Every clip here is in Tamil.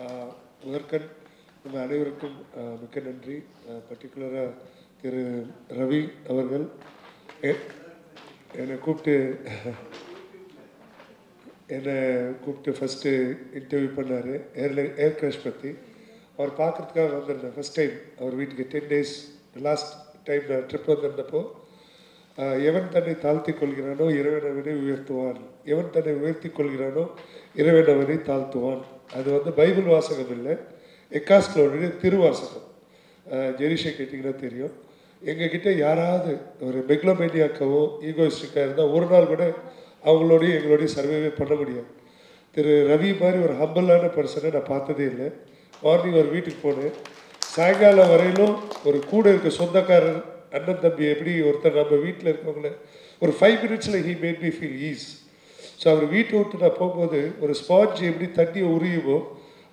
முதற்கண் நம்ம அனைவருக்கும் மிக்க நன்றி. பர்டிகுலராக திரு ரவி அவர்கள் என்னை கூப்பிட்டு ஃபஸ்ட்டு இன்டர்வியூ பண்ணார் ஏர் கிராஷ் பற்றி. அவர் பார்க்குறதுக்காக வந்திருந்தேன் ஃபஸ்ட் டைம் அவர் வீட்டுக்கு 10 days. லாஸ்ட் டைம் நான் ட்ரிப் வந்திருந்தப்போ எவன் தன்னை தாழ்த்தி கொள்கிறானோ இறைவனவனை உயர்த்துவான், எவன் தன்னை உயர்த்தி கொள்கிறானோ இறைவனவனை தாழ்த்துவான். அது வந்து பைபிள் வாசகம் இல்லை, எக்காஸ்ட்லோடைய திருவாசகம். ஜெரிஷை கேட்டிங்கன்னா தெரியும். எங்ககிட்ட யாராவது ஒரு மெக்லோமேனியாக்காவோ ஈகோயிஸ்டிக்காக இருந்தால் ஒரு நாள் கூட அவங்களோடையும் எங்களோடையும் சர்வேவே பண்ண முடியாது. திரு ரவி மாதிரி ஒரு ஹம்பிளான பர்சனை நான் பார்த்ததே இல்லை. மார்னிங் ஒரு வீட்டுக்கு போனேன், சாயங்காலம் வரையிலும் ஒரு கூட இருக்க சொந்தக்காரர் அண்ணன் தம்பி எப்படி ஒருத்தர் நம்ம வீட்டில் இருக்கவங்கள ஒரு 5 minutes he made me feel ease. So அவர் வீட்டை விட்டு நான் போகும்போது ஒரு ஸ்பாஞ்ச் எப்படி தண்ணியை உரியுமோ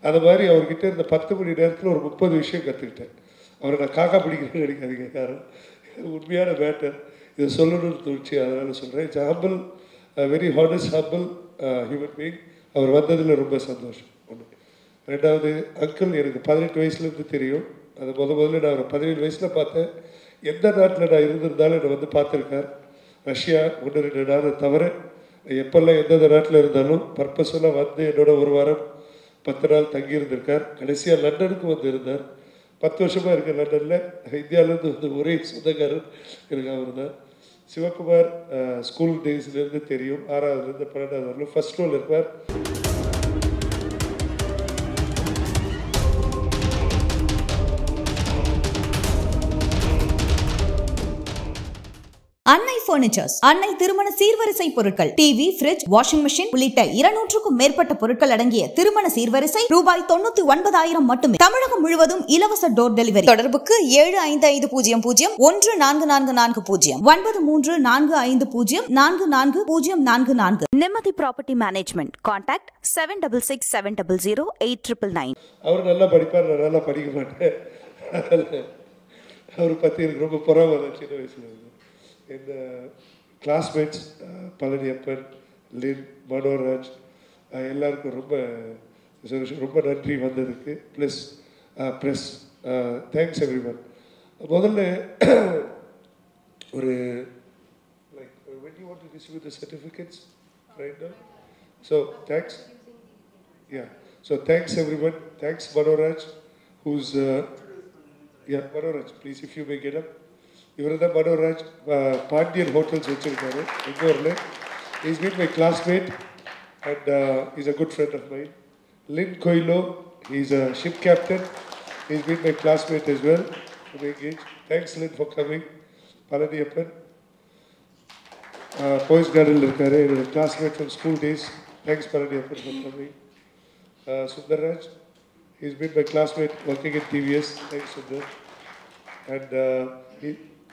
அது மாதிரி அவர்கிட்ட இருந்த 10 மணி நேரத்தில் ஒரு 30 விஷயம் கற்றுக்கிட்டேன். அவரை நான் காக்கா பிடிக்கிறேன்னு நினைக்காதீங்க, காரணம் உண்மையான மேட்டர் இதை சொல்லணும்னு தோணுச்சு, அதனால் சொல்கிறேன். It's humble, very honest humble human being. அவர் வந்ததில் ரொம்ப சந்தோஷம். ஒன்று. ரெண்டாவது, அங்கிள் எனக்கு 18 வயசுலேருந்து தெரியும். அது முதல்ல நான் ஒரு 17 வயசில் பார்த்தேன். எந்த நாட்டில் நான் இருந்திருந்தாலும் என்னை வந்து பார்த்துருக்கார். ரஷ்யா 1-2 நாள் தவிர எப்பெல்லாம் எந்தெந்த நாட்டில் இருந்தாலும் பர்பஸ்ஃபுல்லாக வந்து என்னோட ஒரு வாரம் 10 நாள் தங்கியிருந்திருக்கார். கடைசியாக லண்டனுக்கு வந்து இருந்தார். 10 வருஷமாக இருக்க லண்டனில். இந்தியாவிலேருந்து வந்து ஒரே சொந்தக்காரர் எனக்கு அவர் தான். சிவகுமார் ஸ்கூல் டேஸ்லேருந்து தெரியும். 6வதுலேருந்து 12வது வரலும் ஃபர்ஸ்ட் ரோல் இருப்பார். அன்னை பர்னிச்சர்ஸ், அன்னை திருமண சீர்வரிசை பொருட்கள், டிவி, ஃபிரிட்ஜ், வாஷிங் மெஷின் உள்ளிட்ட 200க்கும் மேற்பட்ட பொருட்கள் அடங்கிய திருமண சீர்வரிசை ரூபாய் 99,000 மட்டுமே. தமிழகம் முழுவதும் இலவச டோர் டெலிவரி. தொடர்புக்கு 7550014440 9345044044. நிம்மதி ப்ராப்பர்ட்டி மேனேஜ்மெண்ட். கான்டாக்ட் 7667008999. அவர் நல்லா படிப்பார், நான் நல்லா படிக்க மாட்டேன். அவர் பற்றி எனக்கு ரொம்ப பொறாம சின்ன வயசுல. இந்த கிளாஸ்மேட்ஸ் பழனியப்பன், லின், மனோராஜ் எல்லாருக்கும் ரொம்ப நன்றி வந்ததுக்கு. Plus press thanks every one. முதல்ல ஒரு like when you want to distribute the certificates right now, so thanks, yeah, so thanks everyone. Thanks Manoj, who's Manoj, please if you may get up. இவர் தான் மனோராஜ், பாண்டியன் ஹோட்டல்ஸ் வச்சுருக்காரு எங்கூரில். Is been my classmate and is a good friend of mine. Lin Coelho, is a ship captain. Is been my classmate as well. Thanks Lin for coming. Palaniappan Poes கார்டனில் இருக்கார், என்னோட classmate from school days. Thanks Palaniappan for coming. Sundarraj, is been my classmate working in TVS. Thanks Sundar. And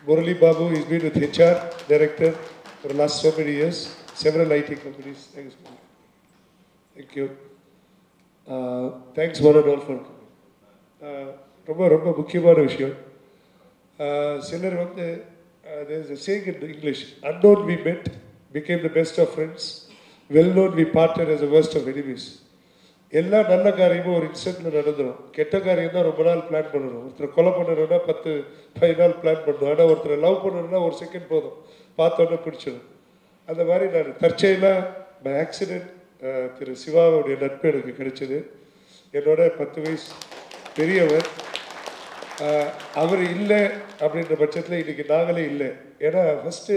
Murali Babu, he's been with HR director for the last so many years, several IT companies. Thanks, Murali. Thank you. Thanks one and all for coming. ரொம்ப முக்கியமான விஷயம். சிலர் வந்து there is a saying in English, unknown we met, became the best of friends, well known we parted as the worst of enemies. எல்லா நல்ல காரியமும் ஒரு இன்ஸ்டன்ட்டில் நடந்துடும். கெட்ட காரியம் தான் ரொம்ப நாள் பிளான் பண்ணணும். ஒருத்தர் கொலை பண்ணணும்னா 10-15 நாள் பிளான் பண்ணணும். ஆனால் ஒருத்தரை லவ் பண்ணணும்னா 1 செகண்ட் போதும், பார்த்தோன்னே பிடிச்சிடும். அந்த மாதிரி நான் தற்செயலாக பை ஆக்சிடென்ட் திரு சிவாவுடைய நட்பு எனக்கு கிடைச்சது. என்னோட 10 வயசு பெரியவர். அவர் இல்லை அப்படின்ற பட்சத்தில் இன்றைக்கி நாங்களே இல்லை. ஏன்னா ஃபஸ்ட்டு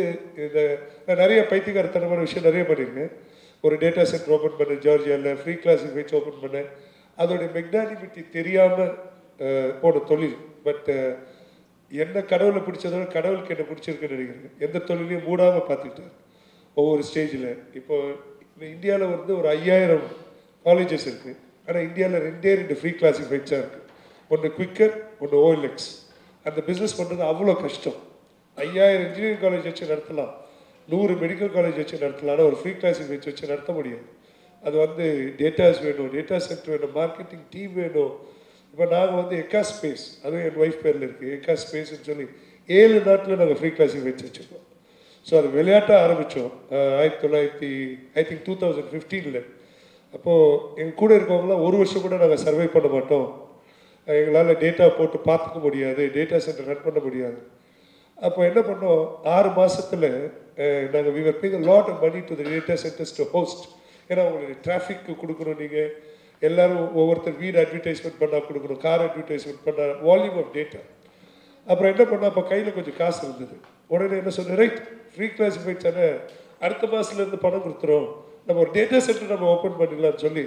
நான் நிறைய பைத்தியக்காரத்தனமான விஷயம் நிறைய பண்ணியிருக்கேன். ஒரு டேட்டா சென்டர் ஓப்பன் பண்ணேன் ஜார்ஜியாவில், ஃப்ரீ கிளாஸிஃபைட்ஸ் ஓப்பன் பண்ணேன். அதோடைய மெக்னானிமிட்டி தெரியாமல் போன தொழில். பட் என்ன கடவுளை பிடிச்சதோட கடவுளுக்கு என்ன பிடிச்சிருக்குன்னு நினைக்கிறேன். எந்த தொழிலையும் மூடாமல் பார்த்துக்கிட்டார் ஒவ்வொரு ஸ்டேஜில். இப்போது இந்தியாவில் வந்து ஒரு 5000 காலேஜஸ் இருக்குது. ஆனால் இந்தியாவில் 2 ஃப்ரீ கிளாஸிஃபைட்ஸாக இருக்குது. ஒன்று குவிக்கர், ஒன்று OLX. அந்த பிஸ்னஸ் பண்ணுறது அவ்வளோ கஷ்டம். 5000 இன்ஜினியரிங் காலேஜ் வச்சு நடத்தலாம், 100 மெடிக்கல் காலேஜ் வச்சு நடத்தலாம், ஒரு ஃப்ரீ கிளாஸிஃபைட்ஸ் வச்சு நடத்த முடியாது. அது வந்து டேட்டாஸ் வேணும், டேட்டா சென்டர் வேணும், மார்க்கெட்டிங் டீம் வேணும். இப்போ நாங்கள் வந்து எக்கா ஸ்பேஸ், அதுவும் என் ஒய்ஃப் பேரில் இருக்குது, எக்கா ஸ்பேஸ்ன்னு சொல்லி 7 நாட்டில் நாங்கள் ஃப்ரீ கிளாஸிஃபைட்ஸ் வச்சுருக்கோம். ஸோ அது விளையாட்டாக ஆரம்பித்தோம் 2015. அப்போது எங்கள் கூட இருக்கவங்களாம் ஒரு வருஷம் கூட நாங்கள் சர்வை பண்ண மாட்டோம், எங்களால் டேட்டா போட்டு பார்த்துக்க முடியாது, டேட்டா சென்டர் ரன் பண்ண முடியாது. அப்போ என்ன பண்ணோம், 6 மாதத்தில் நாங்கள் we were paying a lot of money to the data centers to host. ஏன்னா உங்களுக்கு டிராஃபிக்கு கொடுக்கணும், நீங்கள் எல்லோரும் ஒவ்வொருத்தர் வீடு அட்வர்டைஸ்மெண்ட் பண்ணால் கொடுக்கணும், கார் அட்வர்டைஸ்மெண்ட் பண்ணால், வால்யூம் ஆஃப் டேட்டா. அப்புறம் என்ன பண்ணால் அப்போ கையில் கொஞ்சம் காசு இருந்தது. உடனே என்ன சொன்னேன், ரைட் ஃப்ரீ கிளாசிஃபைட் தானே, அடுத்த மாதத்துலேருந்து பணம் கொடுத்துரும், நம்ம ஒரு டேட்டா சென்டர் நம்ம ஓப்பன் பண்ணிடலாம்னு சொல்லி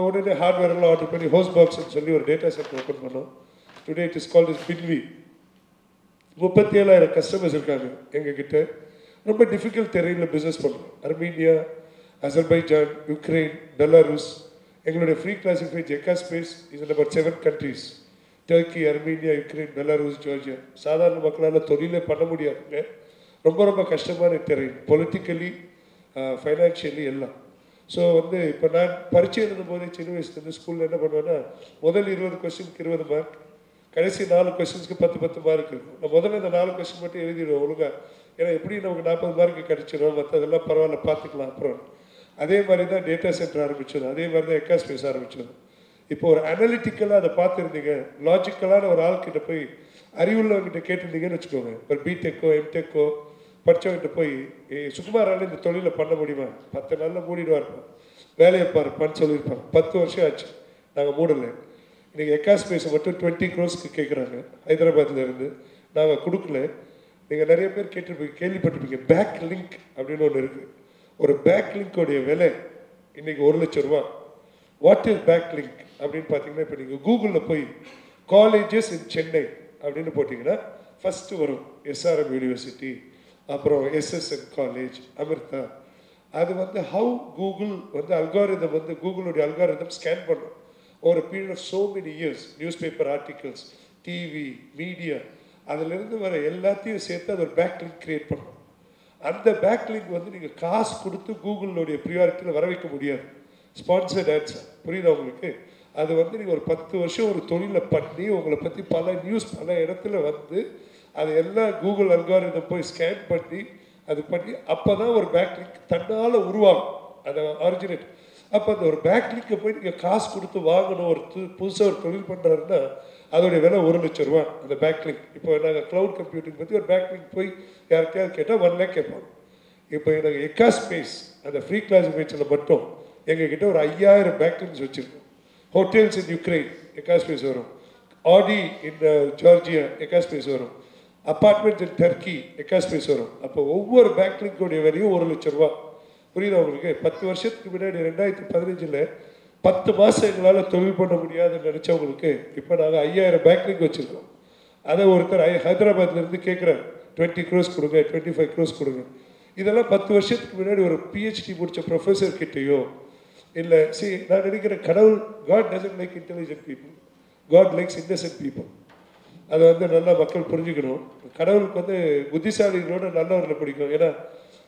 உடனே ஹார்ட்வேர் எல்லாம் ஆர்டர் பண்ணி ஹோஸ்ட் பாக்ஸ்ன்னு சொல்லி ஒரு டேட்டா சென்டர் ஓப்பன் பண்ணோம். Today it is called is பின்வி. 37,000 கஸ்டமர்ஸ் இருக்காங்க எங்ககிட்ட. ரொம்ப டிஃபிகல்ட் தெரியல பிஸ்னஸ் பண்ணுறோம். Armenia, Azerbaijan, Ukraine, Belarus. எங்களுடைய ஃப்ரீ கிளாசிஃபைட் எக்கா space is in about 7 countries. Turkey, Armenia, Ukraine, Belarus, Georgia. சாதாரண மக்களால் தொழிலே பண்ண முடியாதுங்க. ரொம்ப ரொம்ப கஷ்டமான தெரியும், பொலிட்டிக்கலி ஃபைனான்ஷியலி எல்லாம். ஸோ வந்து இப்போ நான் பரீட்சை எழுதும் போதே சின்ன வயசுலேருந்து ஸ்கூலில் என்ன பண்ணுவேன்னா, முதல் 20 கொஸ்டினுக்கு 20 மார்க், கடைசி 4 கொஸ்டின்ஸ்க்கு 10 மார்க் இருக்கும். நான் முதல்ல இந்த 4 கொஸ்டின் மட்டும் எழுதிடுவேன் ஒழுங்காக. ஏன்னா எப்படி நமக்கு 40 மார்க்கு கிடச்சிடும், மற்றதெல்லாம் பரவாயில்ல பார்த்துக்கலாம். அப்புறம் அதே மாதிரி தான் டேட்டா சென்டர் ஆரம்பிச்சது, அதே மாதிரி தான் எக்கா ஸ்பேஸ் ஆரம்பிச்சது. இப்போ ஒரு அனலிட்டிக்கலாக அதை பார்த்துருந்தீங்க, லாஜிக்கலான ஒரு ஆள்கிட்ட போய் அறிவுள்ளவங்கிட்ட கேட்டிருந்தீங்கன்னு வச்சுக்கோங்க, ஒரு பிடெக்கோ எம்டெக்கோ படித்தவங்கிட்ட போய் சுகுமாரால் இந்த தொழிலை பண்ண முடியுமா, 10 நாளில் மூடிடுவார், வேலையை பாருப்பான்னு சொல்லியிருப்பாங்க. 10 வருஷம் ஆச்சு, நாங்கள் மூடலை. இன்றைக்கி எக்கா ஸ்பேஸை மட்டும் 20 crores கேட்குறாங்க ஹைதராபாத்லேருந்து, நாங்கள் கொடுக்கல. நீங்கள் நிறைய பேர் கேள்விப்பட்டிருப்பீங்க, பேக் லிங்க் அப்படின்னு ஒன்று இருக்குது. ஒரு பேக் லிங்கோடைய விலை இன்றைக்கி 1 லட்சம் ரூபா. வாட் இஸ் பேக் லிங்க் அப்படின்னு பார்த்தீங்கன்னா, இப்போ நீங்கள் கூகுளில் போய் காலேஜஸ் இன் சென்னை அப்படின்னு போட்டிங்கன்னா ஃபஸ்ட்டு வரும் எஸ்ஆர்எம் யூனிவர்சிட்டி, அப்புறம் எஸ்எஸ்என் காலேஜ், அமிர்தா. அது வந்து ஹவு கூகுள் வந்து அல்காரிதம் வந்து கூகுளுடைய அல்காரிதம் ஸ்கேன் பண்ணும் ஒரு period of so many years. News paper articles, TV, media, அதிலிருந்து வர எல்லாத்தையும் சேர்த்து அது ஒரு பேக் லிங்க் கிரியேட் பண்ணும். அந்த பேக் லிங்க் வந்து நீங்கள் காசு கொடுத்து கூகுளுடைய ப்ரியாரிட்டியில் வர வைக்க முடியாது. ஸ்பான்சர்ட் ஆட்ஸ், புரியுதா உங்களுக்கு? அது வந்து நீங்கள் ஒரு 10 வருஷம் ஒரு தொழிலை பண்ணி உங்களை பற்றி பல நியூஸ் பல இடத்துல வந்து அது எல்லாம் கூகுள் அல்காரிதம் போய் ஸ்கேன் பண்ணி அது பண்ணி அப்போ தான் ஒரு பேக் லிங்க் தன்னால் உருவாகும், அதை ஆரிஜினேட். அப்போ அந்த ஒரு பேக் லிங்கை போய் நீங்கள் காசு கொடுத்து வாங்கணும். ஒரு புதுசாக ஒரு தொழில் பண்ணுறாருன்னா அதோடைய விலை 1 லட்சம் ரூபா அந்த பேக் லிங்க். இப்போ நாங்கள் க்ளவுட் கம்ப்யூட்டிங் பற்றி ஒரு பேக் லிங்க் போய் யார்கிட்டயாவது கேட்டால் 1 lakh கேட்பாங்க. இப்போ எனக்கு எக்கா ஸ்பேஸ் அந்த ஃப்ரீ கிளாசிஃபைட்ஸில் மட்டும் எங்ககிட்ட ஒரு 5000 பேக் லிங்க்ஸ் வச்சுருக்கோம். ஹோட்டல்ஸ் இன் யுக்ரைன் எக்கா ஸ்பேஸ் வரும், ஆடி இன் ஜார்ஜியா எக்கா ஸ்பேஸ் வரும், அப்பார்ட்மெண்ட் இன் டர்க்கி எக்கா ஸ்பேஸ் வரும். அப்போ ஒவ்வொரு பேக் லிங்கோடைய விலையும் 1 லட்சம் ரூபா. புரியுதா உங்களுக்கு? 10 வருஷத்துக்கு முன்னாடி 2015 10 மாதம் எங்களால் தொழில் பண்ண முடியாதுன்னு நினச்சவங்களுக்கு இப்போ நாங்கள் 5000 பேக் லிங்க் வச்சுருக்கோம். அதை ஒருத்தர் ஹைதராபாத்லேருந்து கேட்குறாரு, 20 crores கொடுங்க, 25 crores கொடுங்க. இதெல்லாம் 10 வருஷத்துக்கு முன்னாடி ஒரு PhD முடித்த ப்ரொஃபஸர் கிட்டேயோ இல்லை. நான் நினைக்கிறேன் கடவுள், God doesn't like intelligent people, God likes innocent people. அதை வந்து நல்லா மக்கள் புரிஞ்சுக்கணும். கடவுளுக்கு வந்து புத்திசாலிகளோட நல்லவர்களை பிடிக்கும். ஏன்னா